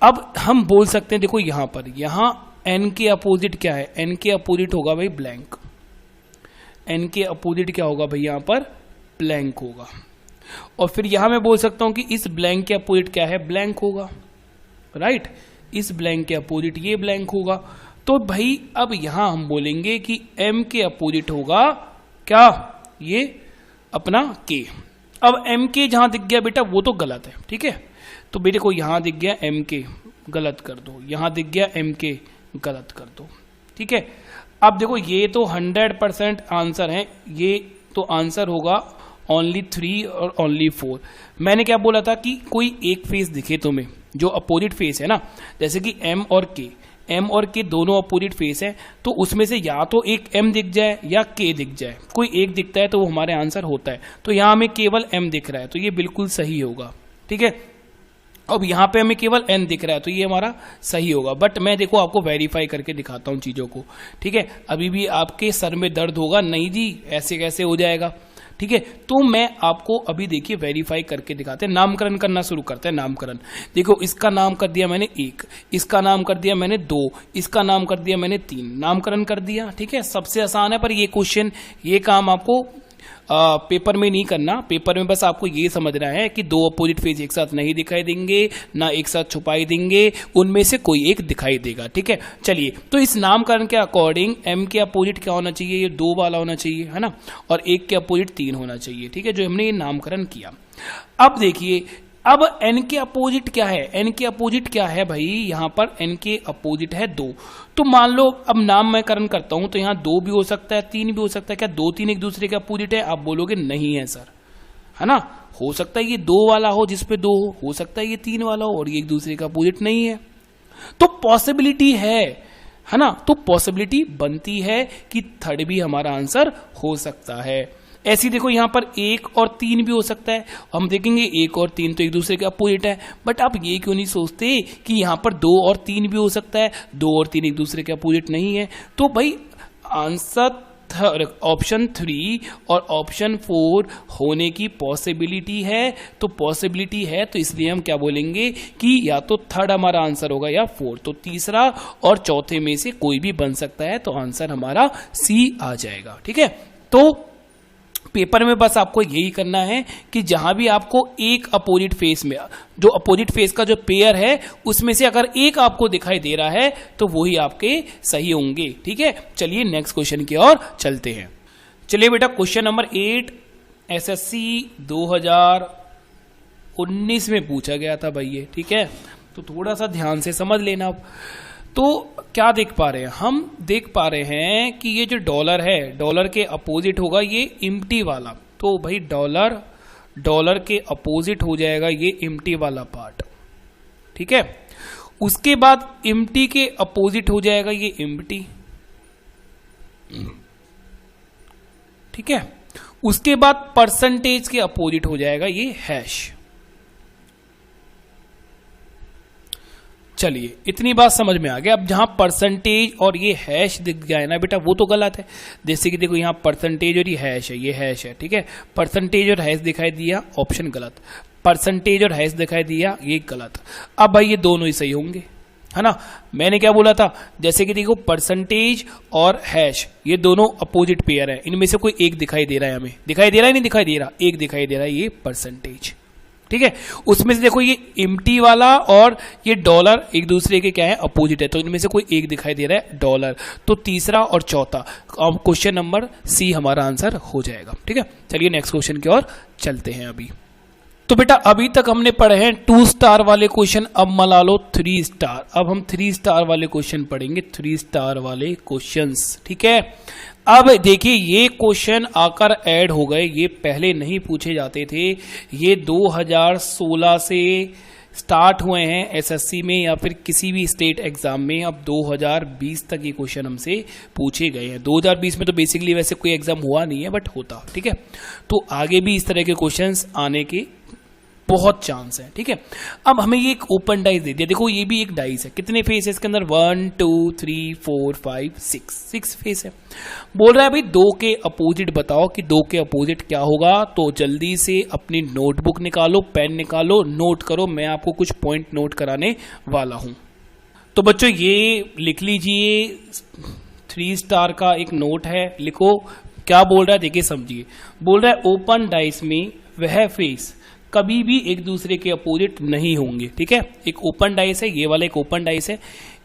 Speaker 1: अब हम बोल सकते हैं, देखो यहां पर, यहां एन के अपोजिट क्या है, एन के अपोजिट होगा भाई ब्लैंक, एन के अपोजिट क्या होगा भाई, यहां पर ब्लैंक होगा। और फिर यहां मैं बोल सकता हूं कि इस ब्लैंक के अपोजिट क्या है, ब्लैंक होगा, राइट, इस ब्लैंक के अपोजिट ये ब्लैंक होगा। तो भाई अब यहां हम बोलेंगे कि एम के अपोजिट होगा क्या, ये अपना के। अब एम के जहां दिख गया बेटा वो तो गलत है, ठीक है, तो बेटे को यहां दिख गया एम के, गलत कर दो, यहां दिख गया एम के, गलत कर दो, ठीक है। अब देखो ये तो 100% आंसर है, ये तो आंसर होगा ओनली 3 और ओनली 4। मैंने क्या बोला था कि कोई एक फेस दिखे तुम्हें जो अपोजिट फेस है ना, जैसे कि एम और के दोनों अपोजिट फेस है, तो उसमें से या तो एक एम दिख जाए या के दिख जाए, कोई एक दिखता है तो वो हमारे आंसर होता है। तो यहां हमें केवल एम दिख रहा है, तो ये बिल्कुल सही होगा, ठीक है। अब यहां पे हमें केवल एन दिख रहा है, तो ये हमारा सही होगा। बट मैं देखो आपको वेरीफाई करके दिखाता हूं चीजों को, ठीक है। अभी भी आपके सर में दर्द होगा, नहीं जी ऐसे कैसे हो जाएगा, ठीक है। तो मैं आपको अभी देखिए वेरीफाई करके दिखाते हैं, नामकरण करना शुरू करते हैं। नामकरण देखो, इसका नाम कर दिया मैंने 1, इसका नाम कर दिया मैंने 2, इसका नाम कर दिया मैंने 3, नामकरण कर दिया, ठीक है। सबसे आसान है, पर ये क्वेश्चन, ये काम आपको पेपर में नहीं करना। पेपर में बस आपको ये समझना है कि 2 अपोजिट फेस एक साथ नहीं दिखाई देंगे, ना एक साथ छुपाई देंगे, उनमें से कोई एक दिखाई देगा, ठीक है। चलिए, तो इस नामकरण के अकॉर्डिंग एम के अपोजिट क्या होना चाहिए, ये 2 वाला होना चाहिए, है ना, और 1 के अपोजिट 3 होना चाहिए, ठीक है, जो हमने ये नामकरण किया। अब देखिए, अब n के अपोजिट क्या है, n के अपोजिट क्या है भाई, यहां पर n के अपोजिट है 2। तो मान लो अब नाम मैं करण करता हूं, तो यहां 2 भी हो सकता है, 3 भी हो सकता है। क्या 2, 3 एक दूसरे के अपोजिट है? आप बोलोगे नहीं है सर, है ना। हो सकता है ये 2 वाला हो जिसपे 2 हो सकता है ये 3 वाला हो और ये एक दूसरे का अपोजिट नहीं है। तो पॉसिबिलिटी है ना, तो पॉसिबिलिटी बनती है कि 3rd भी हमारा आंसर हो सकता है। ऐसी देखो यहां पर 1 और 3 भी हो सकता है, हम देखेंगे 1 और 3 तो एक दूसरे के अपोजिट है। बट आप ये क्यों नहीं सोचते कि यहां पर 2 और 3 भी हो सकता है, 2 और 3 एक दूसरे के अपोजिट नहीं है। तो भाई आंसर ऑप्शन 3 और ऑप्शन 4 होने की पॉसिबिलिटी है। तो पॉसिबिलिटी है, तो इसलिए हम क्या बोलेंगे कि या तो 3rd हमारा आंसर होगा या 4th, तो तीसरा और चौथे में से कोई भी बन सकता है। तो आंसर हमारा सी आ जाएगा, ठीक है। तो पेपर में बस आपको यही करना है कि जहां भी आपको एक अपोजिट फेस में, जो अपोजिट फेस का जो पेयर है उसमें से अगर एक आपको दिखाई दे रहा है तो वही आपके सही होंगे, ठीक है। चलिए नेक्स्ट क्वेश्चन की ओर चलते हैं। चलिए बेटा क्वेश्चन नंबर 8 एसएससी 2019 में पूछा गया था भाई ये, ठीक है। तो थोड़ा सा ध्यान से समझ लेना। तो क्या देख पा रहे हैं हम, देख पा रहे हैं कि ये जो डॉलर है, डॉलर के अपोजिट होगा ये इम्प्टी वाला। तो भाई डॉलर के अपोजिट हो जाएगा ये इम्प्टी वाला पार्ट, ठीक है। उसके बाद इम्प्टी के अपोजिट हो जाएगा ये इम्प्टी, ठीक है। उसके बाद परसेंटेज के अपोजिट हो जाएगा ये हैश। चलिए इतनी बात समझ में आ गया। अब जहां परसेंटेज और ये हैश दिख जाए ना बेटा, वो तो गलत है। जैसे कि देखो यहां परसेंटेज और ये हैश है, ठीक है। परसेंटेज और हैश दिखाई दिया, ऑप्शन गलत। परसेंटेज और हैश दिखाई दिया, ये गलत। अब भाई ये दोनों ही सही होंगे, है ना। मैंने क्या बोला था, जैसे कि देखो परसेंटेज और हैश ये दोनों अपोजिट पेयर है, इनमें से कोई एक दिखाई दे रहा है, हमें दिखाई दे रहा है, नहीं दिखाई दे रहा, एक दिखाई दे रहा है, ये परसेंटेज, ठीक है। उसमें से देखो ये एम्प्टी वाला और ये डॉलर एक दूसरे के क्या है, अपोजिट है, तो इनमें से कोई एक दिखाई दे रहा है डॉलर, तो तीसरा और चौथा अब क्वेश्चन नंबर सी हमारा आंसर हो जाएगा। ठीक है, चलिए नेक्स्ट क्वेश्चन की ओर चलते हैं। अभी तो बेटा अभी तक हमने पढ़े हैं 2 स्टार वाले क्वेश्चन, अब मना लो 3 स्टार। अब हम 3 स्टार वाले क्वेश्चन पढ़ेंगे, 3 स्टार वाले क्वेश्चंस। ठीक है, अब देखिए ये क्वेश्चन आकर ऐड हो गए, ये पहले नहीं पूछे जाते थे, ये 2016 से स्टार्ट हुए हैं एसएससी में या फिर किसी भी स्टेट एग्जाम में। अब 2020 तक ये क्वेश्चन हमसे पूछे गए हैं। 2020 में तो बेसिकली वैसे कोई एग्जाम हुआ नहीं है, बट होता। ठीक है, तो आगे भी इस तरह के क्वेश्चंस आने के बहुत चांस है। ठीक है, अब हमें ये एक ओपन डाइस दे दिया, देखो ये भी एक डाइस है, कितने फेस है इसके अंदर, 1 2 3 4 5 6 फेस है। बोल रहा है भाई 2 के अपोजिट बताओ कि 2 के अपोजिट क्या होगा। तो जल्दी से अपनी नोटबुक निकालो, पेन निकालो, नोट करो, मैं आपको कुछ पॉइंट नोट कराने वाला हूं। तो बच्चों ये लिख लीजिए, 3 स्टार का एक नोट है, लिखो क्या बोल रहा है, देखिए समझिए। बोल रहा है ओपन डाइस में वह फेस कभी भी एक दूसरे के अपोजिट नहीं होंगे। ठीक है, एक ओपन डाइस है, ये वाला एक ओपन डाइस है,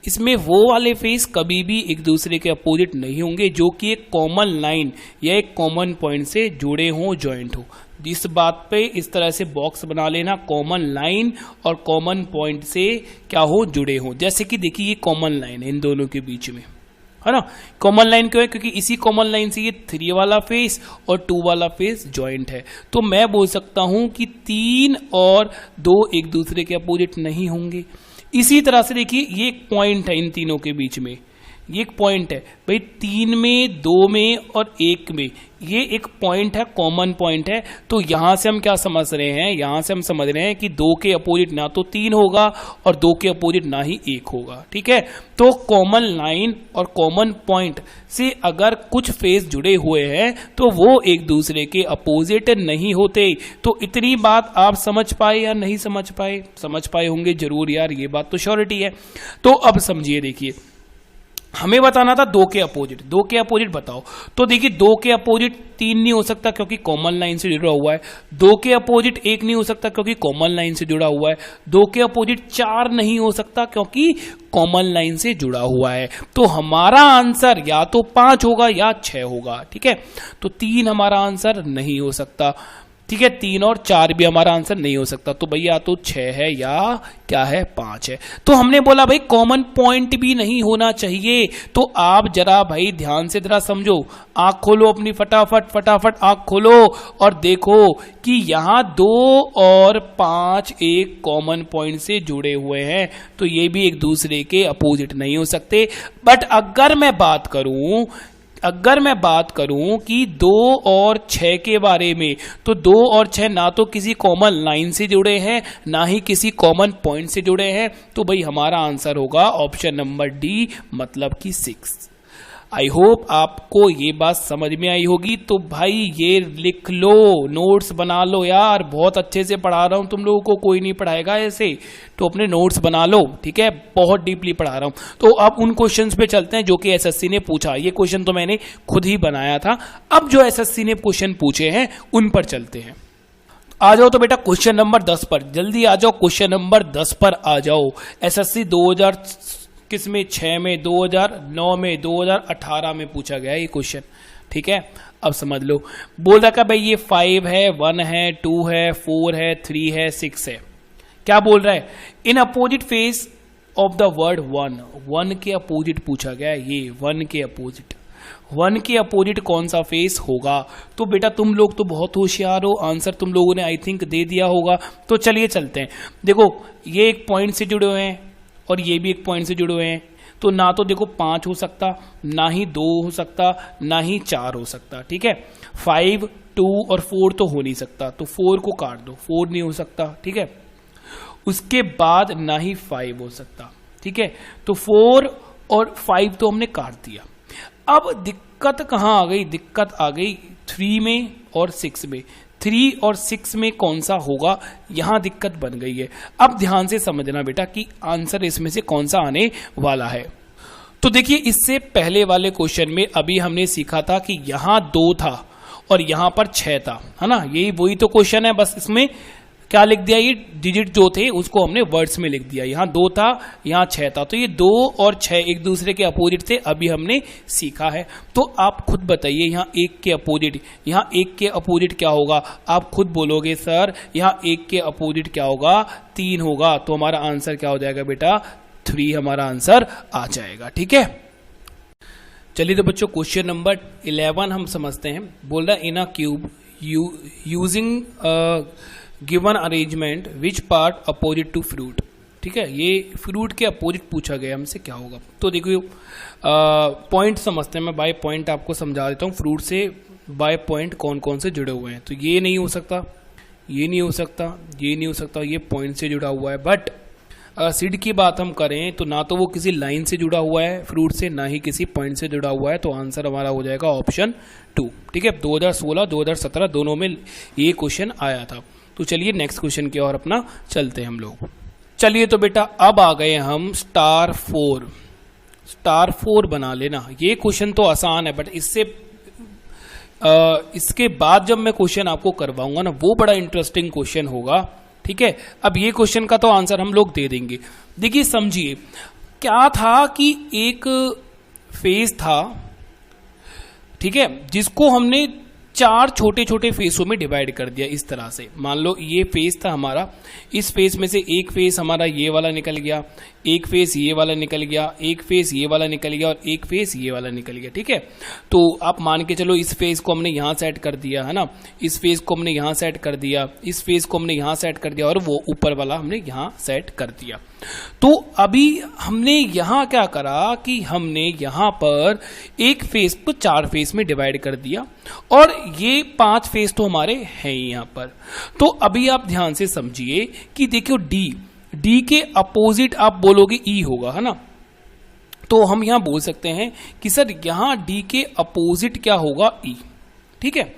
Speaker 1: इसमें वो वाले फेस कभी भी एक दूसरे के अपोजिट नहीं होंगे जो कि एक कॉमन लाइन या एक कॉमन पॉइंट से जुड़े हों, जॉइंट हो। इस बात पे इस तरह से बॉक्स बना लेना, कॉमन लाइन और कॉमन पॉइंट से क्या हो, जुड़े हों। जैसे कि देखिए ये कॉमन लाइन है इन दोनों के बीच में, है ना। कॉमन लाइन क्यों है, क्योंकि इसी कॉमन लाइन से ये 3 वाला फेस और 2 वाला फेस जॉइंट है। तो मैं बोल सकता हूं कि 3 और 2 एक दूसरे के अपोजिट नहीं होंगे। इसी तरह से देखिए ये एक पॉइंट है इन तीनों के बीच में, ये एक पॉइंट है भाई, 3 में 2 में और 1 में, ये एक पॉइंट है, कॉमन पॉइंट है। तो यहां से हम क्या समझ रहे हैं, यहां से हम समझ रहे हैं कि 2 के अपोजिट ना तो 3 होगा और 2 के अपोजिट ना ही 1 होगा। ठीक है, तो कॉमन लाइन और कॉमन पॉइंट से अगर कुछ फेस जुड़े हुए हैं तो वो एक दूसरे के अपोजिट नहीं होते। तो इतनी बात आप समझ पाए या नहीं समझ पाए, समझ पाए होंगे जरूर यार, ये बात तो श्योरिटी है। तो अब समझिए, देखिए हमें बताना था 2 के अपोजिट, 2 के अपोजिट बताओ। तो देखिए 2 के अपोजिट 3 नहीं हो सकता क्योंकि कॉमन लाइन से जुड़ा हुआ है, 2 के अपोजिट 1 नहीं हो सकता क्योंकि कॉमन लाइन से जुड़ा हुआ है, 2 के अपोजिट 4 नहीं हो सकता क्योंकि कॉमन लाइन से जुड़ा हुआ है। तो हमारा आंसर या तो 5 होगा या 6 होगा। ठीक है, तो 3 हमारा आंसर नहीं हो सकता। ठीक है, 3 और 4 भी हमारा आंसर नहीं हो सकता। तो भैया तो 6 है या क्या है, 5 है। तो हमने बोला भाई कॉमन पॉइंट भी नहीं होना चाहिए। तो आप जरा भाई ध्यान से जरा समझो, आंख खोलो अपनी, फटाफट आंख खोलो और देखो कि यहां 2 और 5 एक कॉमन पॉइंट से जुड़े हुए हैं, तो ये भी एक दूसरे के अपोजिट नहीं हो सकते। बट अगर मैं बात करूं कि 2 और 6 के बारे में, तो 2 और 6 ना तो किसी कॉमन लाइन से जुड़े हैं ना ही किसी कॉमन पॉइंट से जुड़े हैं। तो भाई हमारा आंसर होगा ऑप्शन नंबर डी, मतलब कि 6। आई होप आपको ये बात समझ में आई होगी। तो भाई ये लिख लो, नोट्स बना लो यार, बहुत अच्छे से पढ़ा रहा हूं तुम लोगों को, कोई नहीं पढ़ाएगा ऐसे, तो अपने नोट्स बना लो। ठीक है, बहुत डीपली पढ़ा रहा हूं। तो अब उन क्वेश्चंस पे चलते हैं जो कि एसएससी ने पूछा। ये क्वेश्चन तो मैंने खुद ही बनाया था, अब जो एसएससी ने क्वेश्चन पूछे हैं उन पर चलते हैं। आ जाओ तो बेटा क्वेश्चन नंबर 10 पर, जल्दी आ जाओ, क्वेश्चन नंबर 10 पर आ जाओ। एसएससी 2000 किसमें, 6 में, 2009 में, 2018 में पूछा गया ये क्वेश्चन। ठीक है, अब समझ लो। बोल रहा है भाई ये 5 है, 1 है, 2 है, 4 है, 3 है, 6 है। क्या बोल रहा है, in opposite face of the word 1 के अपोजिट पूछा गया है। ये 1 के अपोजिट कौन सा फेस होगा। तो बेटा तुम लोग तो बहुत होशियार हो, आंसर तुम लोगों ने आई थिंक दे दिया होगा। तो चलिए चलते हैं। देखो ये एक पॉइंट से जुड़े हुए हैं और ये भी एक पॉइंट से जुड़े हुए हैं, तो ना तो देखो 5 हो सकता, ना ही 2 हो सकता, ना ही 4 हो सकता। ठीक है, 5, 2 और 4 तो हो नहीं सकता, तो 4 को काट दो, 4 नहीं हो सकता। ठीक है, उसके बाद ना ही 5 हो सकता। ठीक है, तो 4 और 5 तो हमने काट दिया। अब दिक्कत कहां आ गई, दिक्कत आ गई 3 में और 6 में। 3 और 6 में कौन सा होगा, यहां दिक्कत बन गई है। अब ध्यान से समझना बेटा कि आंसर इसमें से कौन सा आने वाला है। तो देखिए इससे पहले वाले क्वेश्चन में अभी हमने सीखा था कि यहां 2 था और यहां पर 6 था, है ना। यही वही तो क्वेश्चन है, बस इसमें क्या लिख दिया, ये डिजिट जो थे उसको हमने वर्ड्स में लिख दिया। यहाँ 2 था, यहाँ 6 था, तो ये 2 और 6 एक दूसरे के अपोजिट थे, अभी हमने सीखा है। तो आप खुद बताइए यहाँ 1 के अपोजिट, यहाँ 1 के अपोजिट क्या होगा, आप खुद बोलोगे सर यहाँ 1 के अपोजिट क्या होगा, 3 होगा। तो हमारा आंसर क्या हो जाएगा बेटा, 3 हमारा आंसर आ जाएगा। ठीक है, चलिए तो बच्चों क्वेश्चन नंबर 11 हम समझते हैं। बोल रहा है in a cube using given arrangement which part opposite to fruit. ठीक है, ये फ्रूट के अपोजिट पूछा गया हमसे, क्या होगा। तो देखो पॉइंट समझते हैं, मैं बाय पॉइंट आपको समझा देता हूँ। फ्रूट से बाय पॉइंट कौन कौन से जुड़े हुए हैं, तो ये नहीं हो सकता, ये नहीं हो सकता, ये नहीं हो सकता, ये पॉइंट से जुड़ा हुआ है। बट सीड की बात हम करें तो ना तो वो किसी लाइन से जुड़ा हुआ है फ्रूट से, ना ही किसी पॉइंट से जुड़ा हुआ है। तो आंसर हमारा हो जाएगा ऑप्शन 2। ठीक है, 2016 2017 दोनों में ये क्वेश्चन आया था। तो चलिए नेक्स्ट क्वेश्चन की ओर अपना चलते हैं हम लोग। चलिए तो बेटा अब आ गए हम स्टार 4 बना लेना। ये क्वेश्चन तो आसान है, बट इसके बाद जब मैं क्वेश्चन आपको करवाऊंगा ना, वो बड़ा इंटरेस्टिंग क्वेश्चन होगा। ठीक है, अब ये क्वेश्चन का तो आंसर हम लोग दे देंगे। देखिए समझिए, क्या था कि एक फेस था, ठीक है, जिसको हमने 4 छोटे छोटे फेसों में डिवाइड कर दिया इस तरह से। मान लो ये फेस था हमारा, इस फेस में से एक फेस हमारा ये वाला निकल गया, एक फेस ये वाला निकल गया, एक फेस ये वाला निकल गया और एक फेस ये वाला निकल गया। ठीक है, तो आप मान के चलो इस फेस को हमने यहाँ सेट कर दिया है ना, इस फेस को हमने यहाँ सेट कर दिया, इस फेस को हमने यहाँ सेट कर दिया और वो ऊपर वाला हमने यहाँ सेट कर दिया। तो अभी हमने यहाँ क्या करा कि हमने यहाँ पर एक फेस को 4 फेस में डिवाइड कर दिया और ये 5 फेस तो हमारे हैं यहाँ पर। तो अभी आप ध्यान से समझिए कि देखियो डी के अपोजिट आप बोलोगे ई होगा, है ना। तो हम यहां बोल सकते हैं कि सर यहां डी के अपोजिट क्या होगा, ई। ठीक है,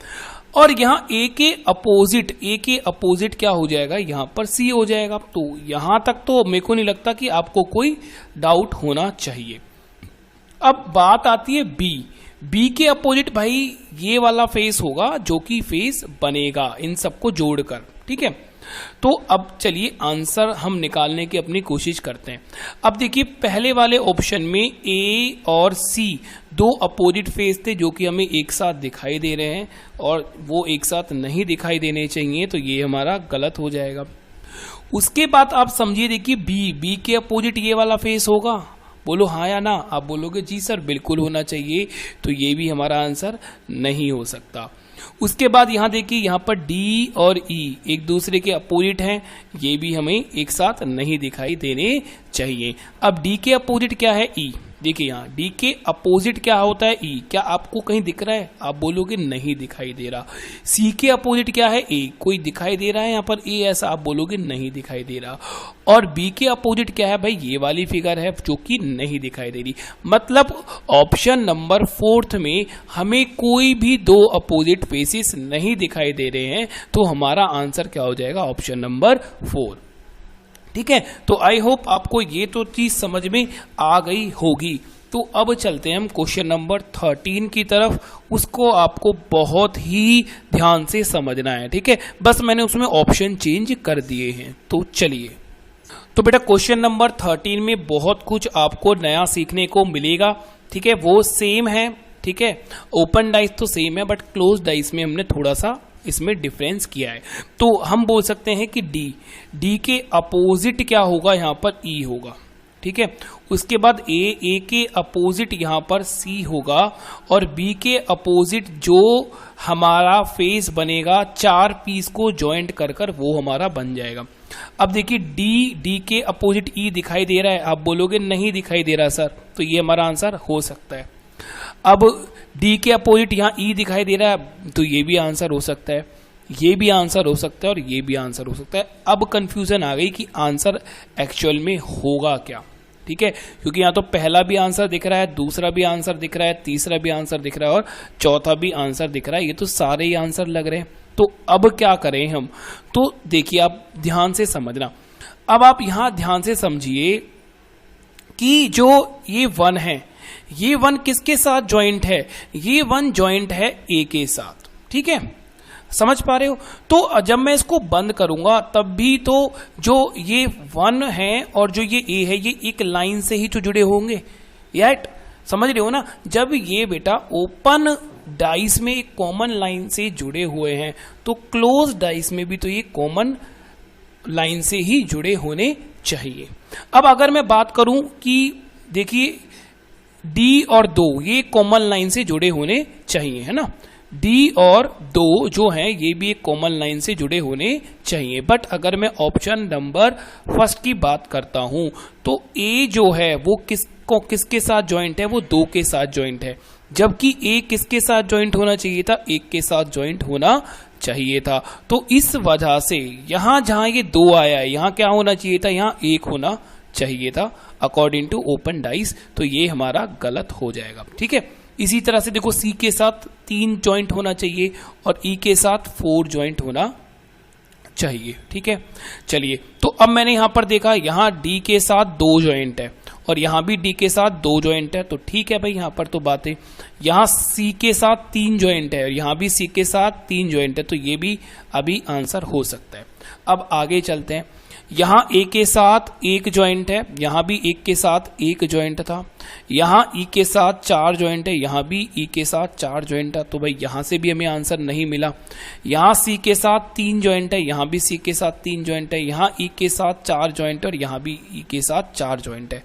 Speaker 1: और यहां ए के अपोजिट क्या हो जाएगा, यहां पर सी हो जाएगा। तो यहां तक तो मेरे को नहीं लगता कि आपको कोई डाउट होना चाहिए। अब बात आती है बी के अपोजिट, भाई ये वाला फेस होगा जो कि फेस बनेगा इन सबको जोड़कर। ठीक है, तो अब चलिए आंसर हम निकालने की अपनी कोशिश करते हैं। अब देखिए पहले वाले ऑप्शन में ए और सी 2 अपोजिट फेस थे जो कि हमें एक साथ दिखाई दे रहे हैं और वो एक साथ नहीं दिखाई देने चाहिए, तो ये हमारा गलत हो जाएगा। उसके बाद आप समझिए, देखिए बी के अपोजिट ये वाला फेस होगा, बोलो हाँ या ना। आप बोलोगे जी सर बिल्कुल होना चाहिए, तो ये भी हमारा आंसर नहीं हो सकता। उसके बाद यहां देखिए, यहां पर डी और ई एक दूसरे के अपोजिट हैं, ये भी हमें एक साथ नहीं दिखाई देने चाहिए। अब डी के अपोजिट क्या है, ई। देखिए यहाँ डी के अपोजिट क्या होता है, ई। क्या आपको कहीं दिख रहा है, आप बोलोगे नहीं दिखाई दे रहा। सी के अपोजिट क्या है, ए। कोई दिखाई दे रहा है यहाँ पर ए ऐसा, आप बोलोगे नहीं दिखाई दे रहा। और बी के अपोजिट क्या है, भाई ये वाली फिगर है जो कि नहीं दिखाई दे रही। मतलब ऑप्शन नंबर 4 में हमें कोई भी 2 अपोजिट फेसेस नहीं दिखाई दे रहे हैं, तो हमारा आंसर क्या हो जाएगा, ऑप्शन नंबर 4। ठीक है, तो आई होप आपको ये तो चीज समझ में आ गई होगी। तो अब चलते हैं हम क्वेश्चन नंबर 13 की तरफ। उसको आपको बहुत ही ध्यान से समझना है। ठीक है, बस मैंने उसमें ऑप्शन चेंज कर दिए हैं। तो चलिए, तो बेटा क्वेश्चन नंबर 13 में बहुत कुछ आपको नया सीखने को मिलेगा। ठीक है, वो सेम है। ठीक है, ओपन डाइस तो सेम है, बट क्लोज डाइस में हमने थोड़ा सा इसमें डिफरेंस किया है। तो हम बोल सकते हैं कि डी के अपोजिट क्या होगा, यहाँ पर ई होगा। ठीक है, उसके बाद ए के अपोजिट यहाँ पर सी होगा और बी के अपोजिट जो हमारा फेस बनेगा 4 पीस को ज्वाइंट कर वो हमारा बन जाएगा। अब देखिए डी के अपोजिट ई दिखाई दे रहा है, आप बोलोगे नहीं दिखाई दे रहा सर, तो ये हमारा आंसर हो सकता है। अब डी के अपोजिट यहाँ ई दिखाई दे रहा है, तो ये भी आंसर हो सकता है, ये भी आंसर हो सकता है और ये भी आंसर हो सकता है। अब कंफ्यूजन आ गई कि आंसर एक्चुअल में होगा क्या। ठीक है, क्योंकि यहाँ तो पहला भी आंसर दिख रहा है, दूसरा भी आंसर दिख रहा है, तीसरा भी आंसर दिख रहा है और चौथा भी आंसर दिख रहा है। ये तो सारे ही आंसर लग रहे हैं। तो अब क्या करें हम, तो देखिए आप ध्यान से समझना। अब आप यहां ध्यान से समझिए कि जो ये 1 है, ये 1 किसके साथ ज्वाइंट है, ये 1 ज्वाइंट है ए के साथ। ठीक है, समझ पा रहे हो? तो जब मैं इसको बंद करूंगा तब भी तो जो ये 1 है और जो ये ए है ये एक लाइन से ही तो जुड़े होंगे, राइट? समझ रहे हो ना? जब ये बेटा ओपन डाइस में एक कॉमन लाइन से जुड़े हुए हैं तो क्लोज डाइस में भी तो ये कॉमन लाइन से ही जुड़े होने चाहिए। अब अगर मैं बात करूं कि देखिए डी और 2 ये कॉमन लाइन से जुड़े होने चाहिए, है ना? डी और 2 जो हैं ये भी एक कॉमन लाइन से जुड़े होने चाहिए। बट अगर मैं ऑप्शन नंबर फर्स्ट की बात करता हूं तो ए जो है वो किसके साथ ज्वाइंट है? वो 2 के साथ ज्वाइंट है, जबकि ए किसके साथ ज्वाइंट होना चाहिए था? 1 के साथ ज्वाइंट होना चाहिए था। तो इस वजह से यहां जहां ये 2 आया है यहां क्या होना चाहिए था? यहां 1 होना चाहिए था अकॉर्डिंग टू ओपन डाइस। तो ये हमारा गलत हो जाएगा, ठीक है? इसी तरह से देखो सी के साथ 3 ज्वाइंट होना चाहिए और ई के साथ 4 ज्वाइंट होना चाहिए, ठीक है? चलिए, तो अब मैंने यहां पर देखा यहां डी के साथ 2 ज्वाइंट है और यहां भी डी के साथ 2 ज्वाइंट है, तो ठीक है भाई, यहां पर तो बात है। यहां सी के साथ 3 ज्वाइंट है और यहां भी सी के साथ 3 ज्वाइंट है, तो ये भी अभी आंसर हो सकता है। अब आगे चलते हैं। यहां ए के साथ 1 ज्वाइंट है, यहां भी 1 के साथ 1 ज्वाइंट था, यहां ई के साथ 4 ज्वाइंट है, यहां भी ई के साथ 4 ज्वाइंट था, तो भाई यहां से भी हमें आंसर नहीं मिला। यहां सी के साथ 3 ज्वाइंट है, यहां भी सी के साथ 3 ज्वाइंट है, यहां ई के साथ 4 ज्वाइंट है और यहां भी ई के साथ 4 ज्वाइंट है।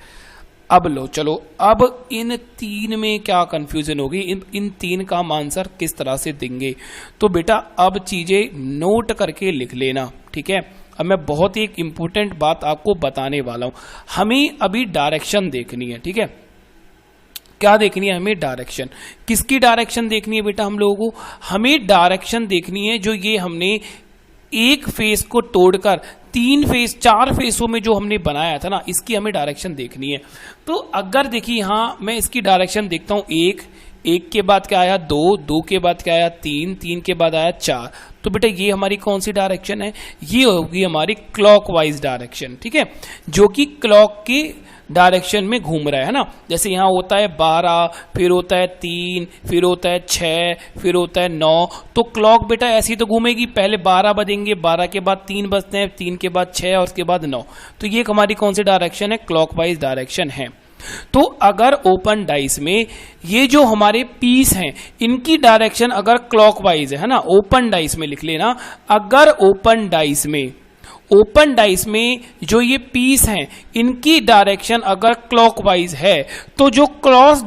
Speaker 1: अब लो चलो, अब इन 3 में क्या कंफ्यूजन होगी? इन 3 का हम आंसर किस तरह से देंगे? तो बेटा अब चीजें नोट करके लिख लेना, ठीक है? अब मैं बहुत ही एक इंपॉर्टेंट बात आपको बताने वाला हूं। हमें अभी डायरेक्शन देखनी है, ठीक है? क्या देखनी है हमें? डायरेक्शन। किसकी डायरेक्शन देखनी है बेटा हम लोगों को? हमें डायरेक्शन देखनी है जो ये हमने एक फेस को तोड़कर 4 फेसों में जो हमने बनाया था ना, इसकी हमें डायरेक्शन देखनी है। तो अगर देखिए यहां मैं इसकी डायरेक्शन देखता हूं, 1 के बाद क्या आया? 2 के बाद क्या आया? 3 के बाद आया 4। तो बेटा ये हमारी कौन सी डायरेक्शन है? ये होगी हमारी क्लॉकवाइज डायरेक्शन, ठीक है? जो कि क्लॉक के डायरेक्शन में घूम रहा है ना। जैसे यहां होता है 12, फिर होता है 3, फिर होता है 6, फिर होता है 9। तो क्लॉक बेटा ऐसी तो घूमेगी, पहले 12 बजेंगे, 12 के बाद 3 बजते हैं, 3 के बाद 6 और उसके बाद 9। तो ये हमारी कौन सी डायरेक्शन है? क्लॉकवाइज डायरेक्शन है। तो अगर ओपन डाइस में ये जो हमारे पीस हैं इनकी डायरेक्शन अगर क्लॉकवाइज है ना, ओपन डाइस में लिख लेना, अगर ओपन डाइस में जो ये पीस हैं इनकी डायरेक्शन अगर क्लॉकवाइज है तो जो क्लोज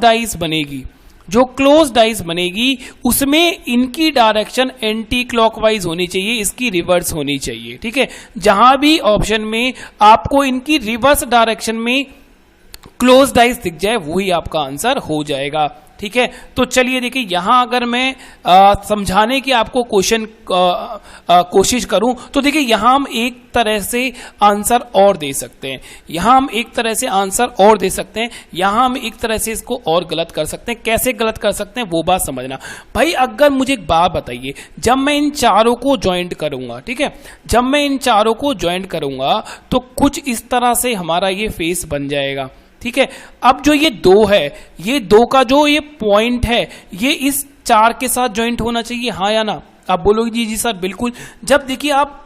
Speaker 1: डाइस बनेगी उसमें इनकी डायरेक्शन एंटी क्लॉकवाइज होनी चाहिए, इसकी रिवर्स होनी चाहिए, ठीक है? जहां भी ऑप्शन में आपको इनकी रिवर्स डायरेक्शन में क्लोज डाइस दिख जाए वही आपका आंसर हो जाएगा, ठीक है? तो चलिए देखिए, यहां अगर मैं समझाने की आपको कोशिश करूं तो देखिए यहां हम एक तरह से आंसर और दे सकते हैं, यहां हम एक तरह से आंसर और दे सकते हैं, यहां हम एक तरह से इसको और गलत कर सकते हैं। कैसे गलत कर सकते हैं वो बात समझना भाई। अगर मुझे एक बात बताइए, जब मैं इन चारों को ज्वाइंट करूंगा, ठीक है, जब मैं इन चारों को ज्वाइंट करूंगा तो कुछ इस तरह से हमारा ये फेस बन जाएगा, ठीक है? अब जो ये 2 है, ये 2 का जो ये पॉइंट है ये इस 4 के साथ ज्वाइंट होना चाहिए, हाँ या ना? आप बोलोगे जी सर बिल्कुल। जब देखिए आप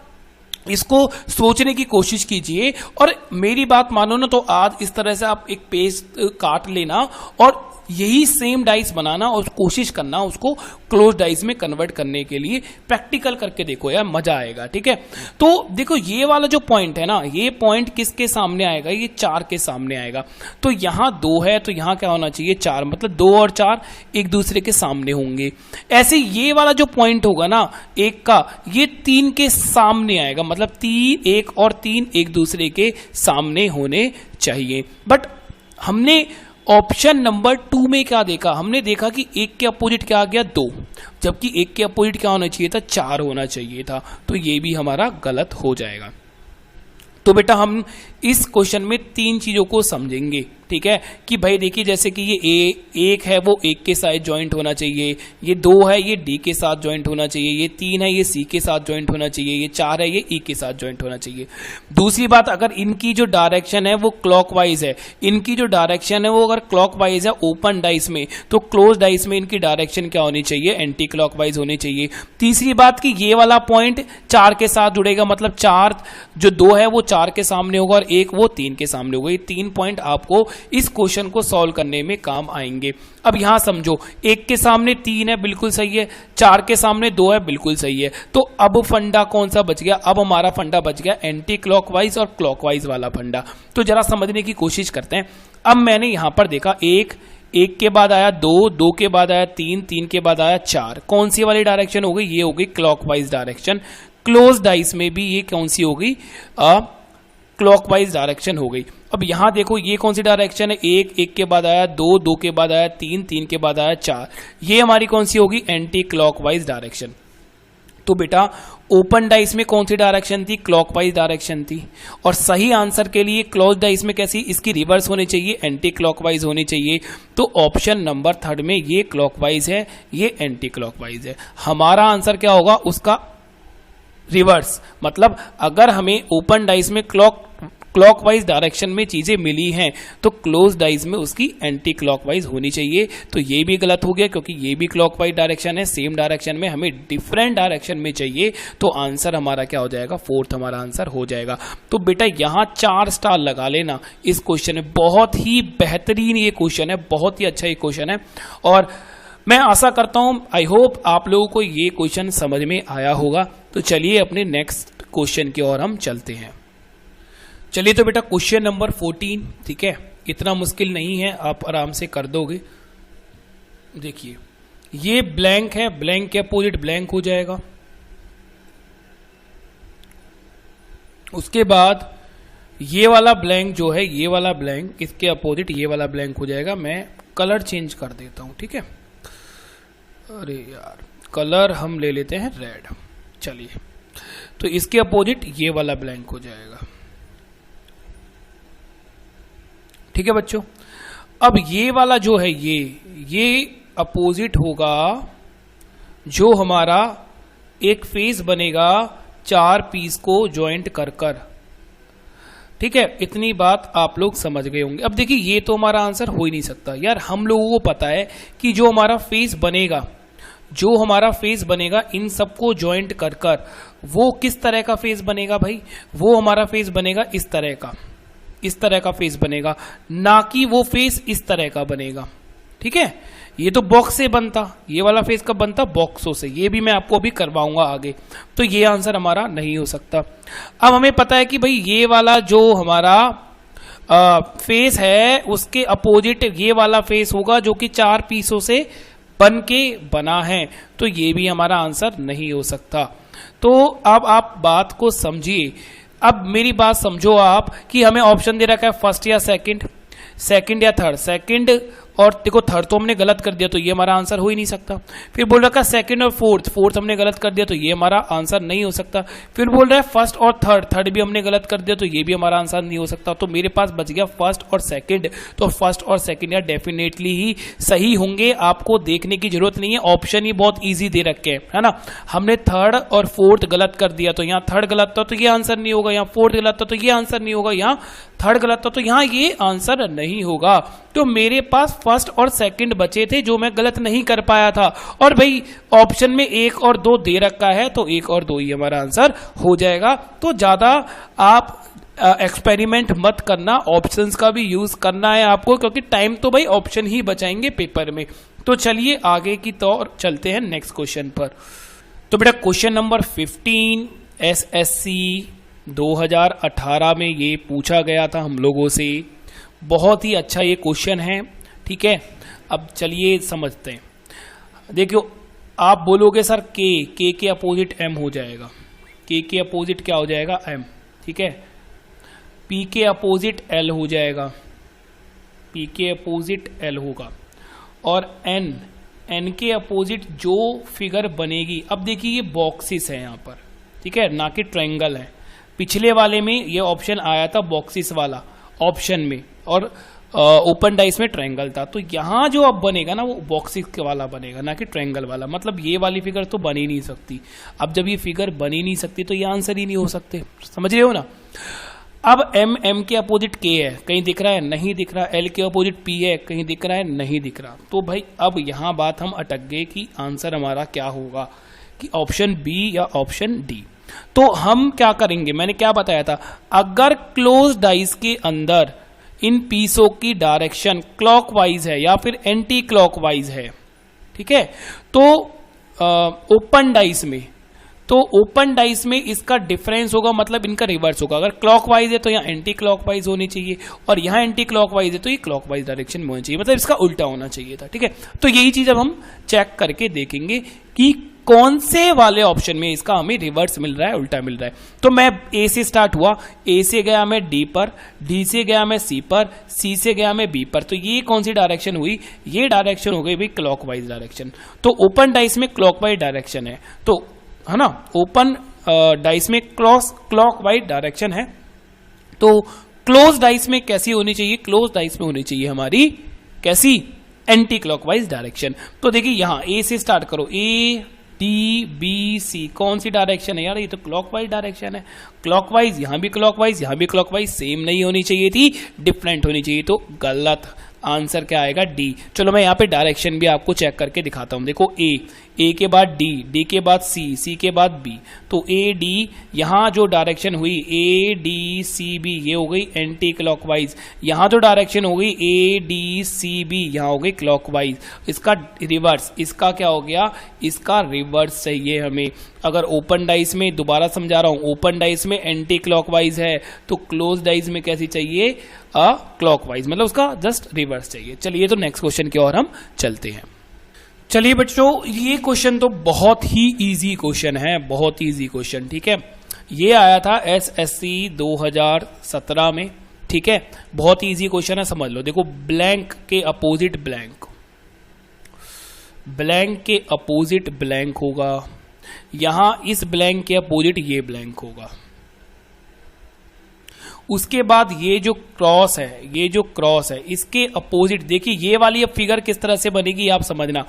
Speaker 1: इसको सोचने की कोशिश कीजिए और मेरी बात मानो ना, तो आज इस तरह से आप एक पेज काट लेना और यही सेम डाइस बनाना और कोशिश करना उसको क्लोज डाइस में कन्वर्ट करने के लिए। प्रैक्टिकल करके देखो यार, मजा आएगा, ठीक है? तो देखो ये वाला जो पॉइंट है ना, ये पॉइंट किसके सामने आएगा? ये 4 के सामने आएगा। तो यहां 2 है तो यहां क्या होना चाहिए? 4, मतलब 2 और 4 एक दूसरे के सामने होंगे। ऐसे ये वाला जो पॉइंट होगा ना 1 का, ये 3 के सामने आएगा, मतलब 1 और 3 एक दूसरे के सामने होने चाहिए। बट हमने ऑप्शन नंबर 2 में क्या देखा? हमने देखा कि 1 के अपोजिट क्या आ गया? 2, जबकि 1 के अपोजिट क्या होना चाहिए था? 4 होना चाहिए था। तो ये भी हमारा गलत हो जाएगा। तो बेटा हम इस क्वेश्चन में 3 चीजों को समझेंगे, ठीक है, कि भाई देखिए जैसे कि ये एक है वो एक के साथ ज्वाइंट होना चाहिए, ये 2 है ये डी के साथ ज्वाइंट होना चाहिए, ये 3 है ये सी के साथ ज्वाइंट होना चाहिए, ये 4 है ये ई के साथ ज्वाइंट होना चाहिए। दूसरी बात, अगर इनकी जो डायरेक्शन है वो क्लॉकवाइज है, इनकी जो डायरेक्शन है वो अगर क्लॉकवाइज है ओपन डाइस में, तो क्लोज डाइस में इनकी डायरेक्शन क्या होनी चाहिए, एंटी क्लॉकवाइज होनी चाहिए। तीसरी बात कि ये वाला पॉइंट 4 के साथ जुड़ेगा, मतलब 4 जो 2 है वो 4 के सामने होगा और 1 वो 3 के सामने होगा। ये 3 पॉइंट आपको इस क्वेश्चन को सॉल्व करने में काम आएंगे। अब यहां समझो, 1 के सामने 3 है बिल्कुल सही है, 4 के सामने 2 है बिल्कुल सही है, तो अब फंडा कौन सा बच गया, अब हमारा फंडा बच गया एंटी क्लॉकवाइज और क्लॉकवाइज वाला फंडा। तो जरा समझने की कोशिश करते हैं। अब मैंने यहां पर देखा 1 के बाद आया 2 के बाद आया 3 के बाद आया 4, कौन सी वाली डायरेक्शन हो गई, ये हो गई क्लॉकवाइज डायरेक्शन। क्लोज डाइस में भी ये कौन सी हो गई, क्लॉकवाइज डायरेक्शन हो गई। अब यहां देखो ये कौन सी डायरेक्शन है, 1 के बाद आया 2 के बाद आया 3 के बाद आया 4, ये हमारी कौन सी होगी, एंटी क्लॉकवाइज डायरेक्शन। तो बेटा ओपन डाइस में कौन सी डायरेक्शन थी, क्लॉकवाइज डायरेक्शन थी, और सही आंसर के लिए क्लोज डाइस में कैसी, इसकी रिवर्स होनी चाहिए, एंटी क्लॉकवाइज होनी चाहिए। तो ऑप्शन नंबर 3 में ये क्लॉकवाइज है, ये एंटी क्लॉकवाइज है। हमारा आंसर क्या होगा, उसका रिवर्स। मतलब अगर हमें ओपन डाइस में क्लॉकवाइज डायरेक्शन में चीजें मिली हैं तो क्लोज डाइस में उसकी एंटी क्लॉकवाइज होनी चाहिए। तो ये भी गलत हो गया क्योंकि ये भी क्लॉकवाइज डायरेक्शन है, सेम डायरेक्शन में हमें डिफरेंट डायरेक्शन में चाहिए। तो आंसर हमारा क्या हो जाएगा, 4th हमारा आंसर हो जाएगा। तो बेटा यहां 4 स्टार लगा लेना इस क्वेश्चन में। बहुत ही बेहतरीन ये क्वेश्चन है, बहुत ही अच्छा ये क्वेश्चन है, और मैं आशा करता हूं, आई होप आप लोगों को ये क्वेश्चन समझ में आया होगा। तो चलिए अपने नेक्स्ट क्वेश्चन की ओर हम चलते हैं। चलिए तो बेटा क्वेश्चन नंबर 14, ठीक है, इतना मुश्किल नहीं है, आप आराम से कर दोगे। देखिए ये ब्लैंक है, ब्लैंक के अपोजिट ब्लैंक हो जाएगा। उसके बाद ये वाला ब्लैंक जो है, ये वाला ब्लैंक, इसके अपोजिट ये वाला ब्लैंक हो जाएगा। मैं कलर चेंज कर देता हूं, ठीक है। अरे यार, कलर हम ले लेते हैं रेड। चलिए तो इसके अपोजिट ये वाला ब्लैंक हो जाएगा, ठीक है बच्चों। अब ये वाला जो है ये अपोजिट होगा, जो हमारा एक फेस बनेगा 4 पीस को ज्वाइंट कर कर, ठीक है। इतनी बात आप लोग समझ गए होंगे। अब देखिए ये तो हमारा आंसर हो ही नहीं सकता यार। हम लोगों को पता है कि जो हमारा फेस बनेगा, इन सबको ज्वाइंट कर कर वो किस तरह का फेस बनेगा भाई, वो हमारा फेस बनेगा इस तरह का फेस बनेगा, ना कि वो फेस इस तरह का बनेगा, ठीक है। ये तो बॉक्स से बनता, ये वाला फेस कब बनता, बॉक्सों से। ये भी मैं आपको अभी करवाऊंगा आगे। तो ये आंसर हमारा नहीं हो सकता। अब हमें पता है कि भाई ये वाला जो हमारा फेस है उसके अपोजिट ये वाला फेस होगा जो कि 4 पीसों से बन के बना है। तो ये भी हमारा आंसर नहीं हो सकता। तो अब आप बात को समझिए। अब मेरी बात समझो आप कि हमें ऑप्शन दे रखा है फर्स्ट या सेकंड या थर्ड। सेकंड और देखो थर्ड तो हमने गलत कर दिया तो ये हमारा आंसर हो ही नहीं सकता। फिर बोल रखा है सेकंड और फोर्थ हमने गलत कर दिया तो ये हमारा आंसर नहीं हो सकता। फिर बोल रहा है फर्स्ट और थर्ड भी हमने गलत कर दिया तो ये भी हमारा आंसर नहीं हो सकता। तो मेरे पास बच गया फर्स्ट और सेकंड। तो फर्स्ट और सेकंड यार डेफिनेटली ही सही होंगे, आपको देखने की जरूरत नहीं है, ऑप्शन ही बहुत ईजी दे रखे हैं, है ना। हमने थर्ड और फोर्थ गलत कर दिया तो यहाँ थर्ड गलत था तो ये आंसर नहीं होगा, यहाँ फोर्थ गलत था तो ये आंसर नहीं होगा, यहाँ थर्ड गलत था तो यहाँ ये आंसर नहीं होगा। तो मेरे पास फर्स्ट और सेकंड बचे थे जो मैं गलत नहीं कर पाया था। और भाई ऑप्शन में 1 और 2 दे रखा है तो 1 और 2 ही हमारा आंसर हो जाएगा। तो ज्यादा आप एक्सपेरिमेंट मत करना, ऑप्शंस का भी यूज करना है आपको, क्योंकि टाइम तो भाई ऑप्शन ही बचाएंगे पेपर में। तो चलिए आगे की तौर चलते हैं नेक्स्ट क्वेश्चन पर। तो बेटा क्वेश्चन नंबर 15 SSC 2018 में ये पूछा गया था हम लोगों से। बहुत ही अच्छा ये क्वेश्चन है, ठीक है। अब चलिए समझते हैं। देखियो आप बोलोगे सर के के अपोजिट एम हो जाएगा, के अपोजिट क्या हो जाएगा एम, ठीक है। पी के अपोजिट एल हो जाएगा, पी के अपोजिट एल होगा। और एन के अपोजिट जो फिगर बनेगी, अब देखिए ये बॉक्सिस है यहाँ पर, ठीक है, ना कि ट्रायंगल है। पिछले वाले में ये ऑप्शन आया था बॉक्सिस वाला ऑप्शन में, और ओपन डाइस में ट्रायंगल था, तो यहाँ जो अब बनेगा ना वो बॉक्सिस के वाला बनेगा, ना कि ट्रायंगल वाला। मतलब ये वाली फिगर तो बन ही नहीं सकती। अब जब ये फिगर बन ही नहीं सकती तो ये आंसर ही नहीं हो सकते, समझ रहे हो ना। अब एम के अपोजिट के है, कहीं दिख रहा है, नहीं दिख रहा। एल के अपोजिट पी है, कहीं दिख रहा है, नहीं दिख रहा। तो भाई अब यहाँ बात हम अटक गए कि आंसर हमारा क्या होगा, कि ऑप्शन बी या ऑप्शन डी। तो हम क्या करेंगे, मैंने क्या बताया था, अगर क्लोज डाइस के अंदर इन पीसों की डायरेक्शन क्लॉकवाइज है या फिर एंटी क्लॉकवाइज है, ठीक है, तो ओपन डाइस में, तो ओपन डाइस में इसका डिफरेंस होगा, मतलब इनका रिवर्स होगा। अगर क्लॉकवाइज है तो यहाँ एंटी क्लॉकवाइज होनी चाहिए, और यहाँ एंटी क्लॉकवाइज है तो ये क्लॉकवाइज डायरेक्शन में होनी चाहिए, मतलब इसका उल्टा होना चाहिए था, ठीक है। तो यही चीज अब हम चेक करके देखेंगे कि कौन से वाले ऑप्शन में इसका हमें रिवर्स मिल रहा है, उल्टा मिल रहा है। तो मैं ए से स्टार्ट हुआ, ए से गया मैं डी पर, डी से गया मैं सी पर, सी से गया मैं बी पर। तो ये कौन सी डायरेक्शन हुई, ये डायरेक्शन हो गई भाई क्लॉकवाइज डायरेक्शन। तो ओपन डाइस में क्लॉकवाइज डायरेक्शन है, तो है ना, ओपन डाइस में क्लॉकवाइज डायरेक्शन है। तो क्लोज डाइस में कैसी होनी चाहिए, क्लोज डाइस में होनी चाहिए हमारी कैसी, एंटी क्लॉकवाइज डायरेक्शन। तो देखिए यहां ए से स्टार्ट करो, ए डी बी सी, कौन सी डायरेक्शन है यार, ये तो क्लॉकवाइज डायरेक्शन है। क्लॉकवाइज, यहां भी क्लॉकवाइज, यहां भी क्लॉकवाइज, सेम नहीं होनी चाहिए थी, डिफरेंट होनी चाहिए। तो गलत आंसर क्या आएगा, डी। चलो मैं यहाँ पे डायरेक्शन भी आपको चेक करके दिखाता हूं। देखो ए के बाद डी, डी के बाद सी, सी के बाद बी। तो ए डी, यहां जो डायरेक्शन हुई ए डी सी बी, ये हो गई एंटी क्लॉकवाइज। यहां जो डायरेक्शन हो गई ए डी सी बी, यहां हो गई क्लॉकवाइज। इसका रिवर्स, इसका क्या हो गया, इसका रिवर्स चाहिए हमें। अगर ओपन डाइस में, दोबारा समझा रहा हूं, ओपन डाइस में एंटी क्लॉकवाइज है, तो क्लोज डाइस में कैसी चाहिए, क्लॉकवाइज, मतलब उसका जस्ट रिवर्स चाहिए। चलिए तो नेक्स्ट क्वेश्चन की ओर हम चलते हैं। चलिए बच्चों, ये क्वेश्चन तो बहुत ही इजी क्वेश्चन है, बहुत ही इजी क्वेश्चन, ठीक है। ये आया था एसएससी 2017 में, ठीक है। बहुत ही इजी क्वेश्चन है, समझ लो। देखो ब्लैंक के अपोजिट ब्लैंक, ब्लैंक के अपोजिट ब्लैंक होगा, यहां इस ब्लैंक के अपोजिट ये ब्लैंक होगा। उसके बाद ये जो क्रॉस है, ये जो क्रॉस है, इसके अपोजिट देखिए ये वाली अब फिगर किस तरह से बनेगी आप समझना।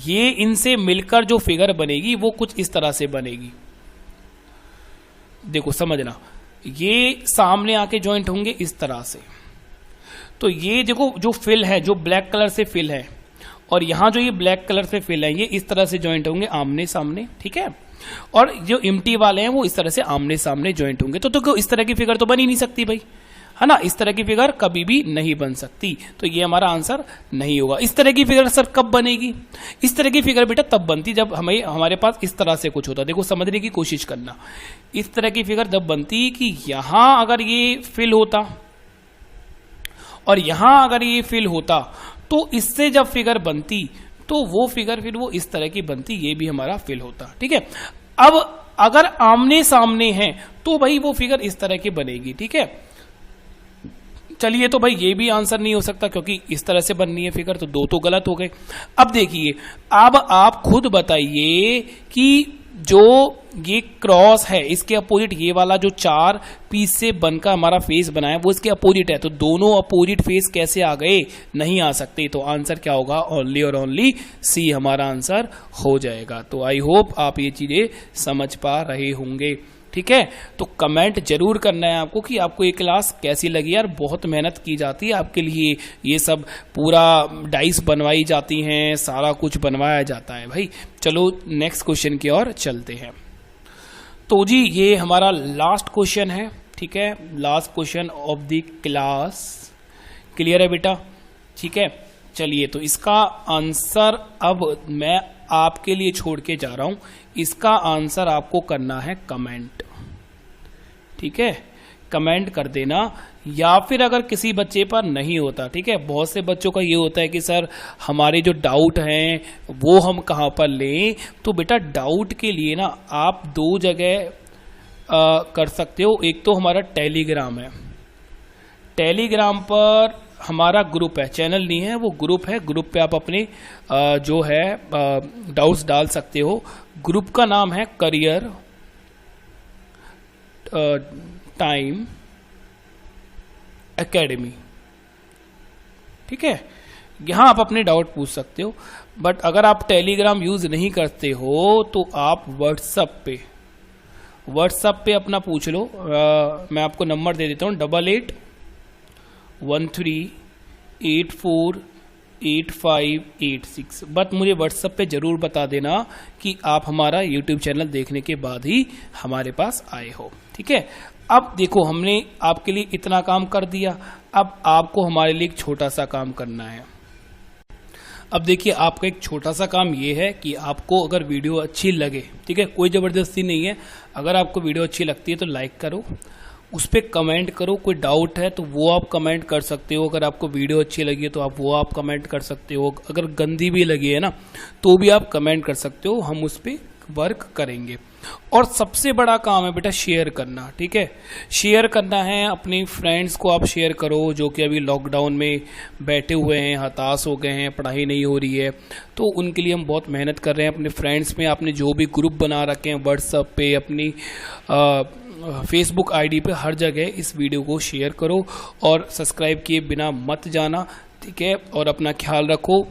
Speaker 1: ये इनसे मिलकर जो फिगर बनेगी वो कुछ इस तरह से बनेगी, देखो समझना। ये सामने आके ज्वाइंट होंगे इस तरह से। तो ये देखो जो फिल है, जो ब्लैक कलर से फिल है, और यहां जो ये ब्लैक कलर से फिल है, ये इस तरह से ज्वाइंट होंगे आमने सामने, ठीक है। और जो एम्प्टी वाले हैं वो इस तरह से आमने सामने ज्वाइंट होंगे। तो इस तरह की फिगर तो बन ही नहीं सकती भाई, है ना। इस तरह की फिगर कभी भी नहीं बन सकती, तो ये हमारा आंसर नहीं होगा। इस तरह की फिगर सर कब बनेगी, इस तरह की फिगर बेटा तब बनती जब हमारे पास इस तरह से कुछ होता। देखो समझने की कोशिश करना, इस तरह की फिगर जब बनती कि यहां अगर ये फिल होता और यहां अगर ये फिल होता, तो इससे जब फिगर बनती तो वो फिगर फिर वो इस तरह की बनती, ये भी हमारा फिल होता, ठीक है। अब अगर आमने सामने हैं तो भाई वो फिगर इस तरह की बनेगी, ठीक है। चलिए तो भाई ये भी आंसर नहीं हो सकता क्योंकि इस तरह से बननी है फिगर, तो दो तो गलत हो गए। अब देखिए, अब आप खुद बताइए कि जो ये क्रॉस है इसके अपोजिट ये वाला जो चार पीस से बनकर हमारा फेस बना है वो इसके अपोजिट है, तो दोनों अपोजिट फेस कैसे आ गए, नहीं आ सकते। तो आंसर क्या होगा, ओनली और ओनली सी हमारा आंसर हो जाएगा। तो आई होप आप ये चीजें समझ पा रहे होंगे, ठीक है। तो कमेंट जरूर करना है आपको कि आपको ये क्लास कैसी लगी। यार बहुत मेहनत की जाती है आपके लिए, ये सब पूरा डाइस बनवाई जाती हैं, सारा कुछ बनवाया जाता है भाई। चलो नेक्स्ट क्वेश्चन की ओर चलते हैं। तो जी ये हमारा लास्ट क्वेश्चन है, ठीक है, last question of the class. Clear है बेटा, ठीक है। चलिए तो इसका आंसर अब मैं आपके लिए छोड़ के जा रहा हूं। इसका आंसर आपको करना है कमेंट, ठीक है, कमेंट कर देना। या फिर अगर किसी बच्चे पर नहीं होता, ठीक है, बहुत से बच्चों का ये होता है कि सर हमारे जो डाउट हैं वो हम कहाँ पर लें, तो बेटा डाउट के लिए ना आप दो जगह कर सकते हो। एक तो हमारा टेलीग्राम है, टेलीग्राम पर हमारा ग्रुप है, चैनल नहीं है वो ग्रुप है। ग्रुप पे आप अपने जो है डाउट्स डाल सकते हो। ग्रुप का नाम है करियर टाइम एकेडमी, ठीक है, यहाँ आप अपने डाउट पूछ सकते हो। बट अगर आप टेलीग्राम यूज नहीं करते हो तो आप व्हाट्सएप पे अपना पूछ लो। मैं आपको नंबर दे देता हूँ 8813848586। बट मुझे व्हाट्सएप पे जरूर बता देना कि आप हमारा यूट्यूब चैनल देखने के बाद ही हमारे पास आए हो। ठीक है, अब देखो हमने आपके लिए इतना काम कर दिया, अब आपको हमारे लिए एक छोटा सा काम करना है। अब देखिए आपका एक छोटा सा काम ये है कि आपको अगर वीडियो अच्छी लगे, ठीक है, कोई ज़बरदस्ती नहीं है, अगर आपको वीडियो अच्छी लगती है तो लाइक करो, उस पर कमेंट करो। कोई डाउट है तो वो आप कमेंट कर सकते हो। अगर आपको वीडियो अच्छी लगी है तो आप कमेंट कर सकते हो। अगर गंदी भी लगी है ना तो भी आप कमेंट कर सकते हो, हम उस पर वर्क करेंगे। और सबसे बड़ा काम है बेटा शेयर करना। ठीक है, शेयर करना है, अपने फ्रेंड्स को आप शेयर करो जो कि अभी लॉकडाउन में बैठे हुए हैं, हताश हो गए हैं, पढ़ाई नहीं हो रही है, तो उनके लिए हम बहुत मेहनत कर रहे हैं। अपने फ्रेंड्स में आपने जो भी ग्रुप बना रखे हैं व्हाट्सएप पे, अपनी फेसबुक आईडी पे, हर जगह इस वीडियो को शेयर करो और सब्सक्राइब किए बिना मत जाना। ठीक है, और अपना ख्याल रखो।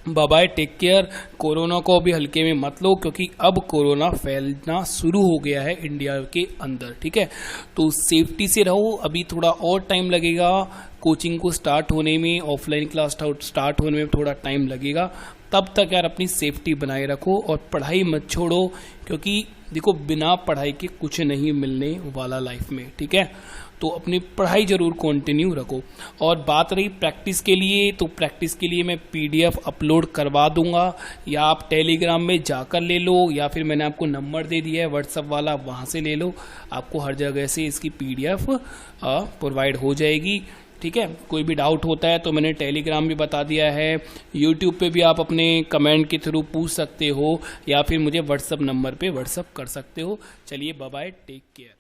Speaker 1: Bye bye, take care. Corona को अभी हल्के में मत लो क्योंकि अब कोरोना फैलना शुरू हो गया है इंडिया के अंदर। ठीक है, तो सेफ्टी से रहो। अभी थोड़ा और टाइम लगेगा कोचिंग को स्टार्ट होने में, ऑफलाइन क्लास स्टार्ट होने में थोड़ा टाइम लगेगा। तब तक यार अपनी सेफ्टी बनाए रखो और पढ़ाई मत छोड़ो, क्योंकि देखो बिना पढ़ाई के कुछ नहीं मिलने वाला लाइफ में। ठीक है, तो अपनी पढ़ाई जरूर कंटिन्यू रखो। और बात रही प्रैक्टिस के लिए, तो प्रैक्टिस के लिए मैं पीडीएफ अपलोड करवा दूंगा, या आप टेलीग्राम में जाकर ले लो, या फिर मैंने आपको नंबर दे दिया है व्हाट्सएप वाला, वहाँ से ले लो। आपको हर जगह से इसकी पीडीएफ प्रोवाइड हो जाएगी। ठीक है, कोई भी डाउट होता है तो मैंने टेलीग्राम भी बता दिया है, यूट्यूब पे भी आप अपने कमेंट के थ्रू पूछ सकते हो, या फिर मुझे व्हाट्सएप नंबर पे व्हाट्सएप कर सकते हो। चलिए बाय बाय, टेक केयर।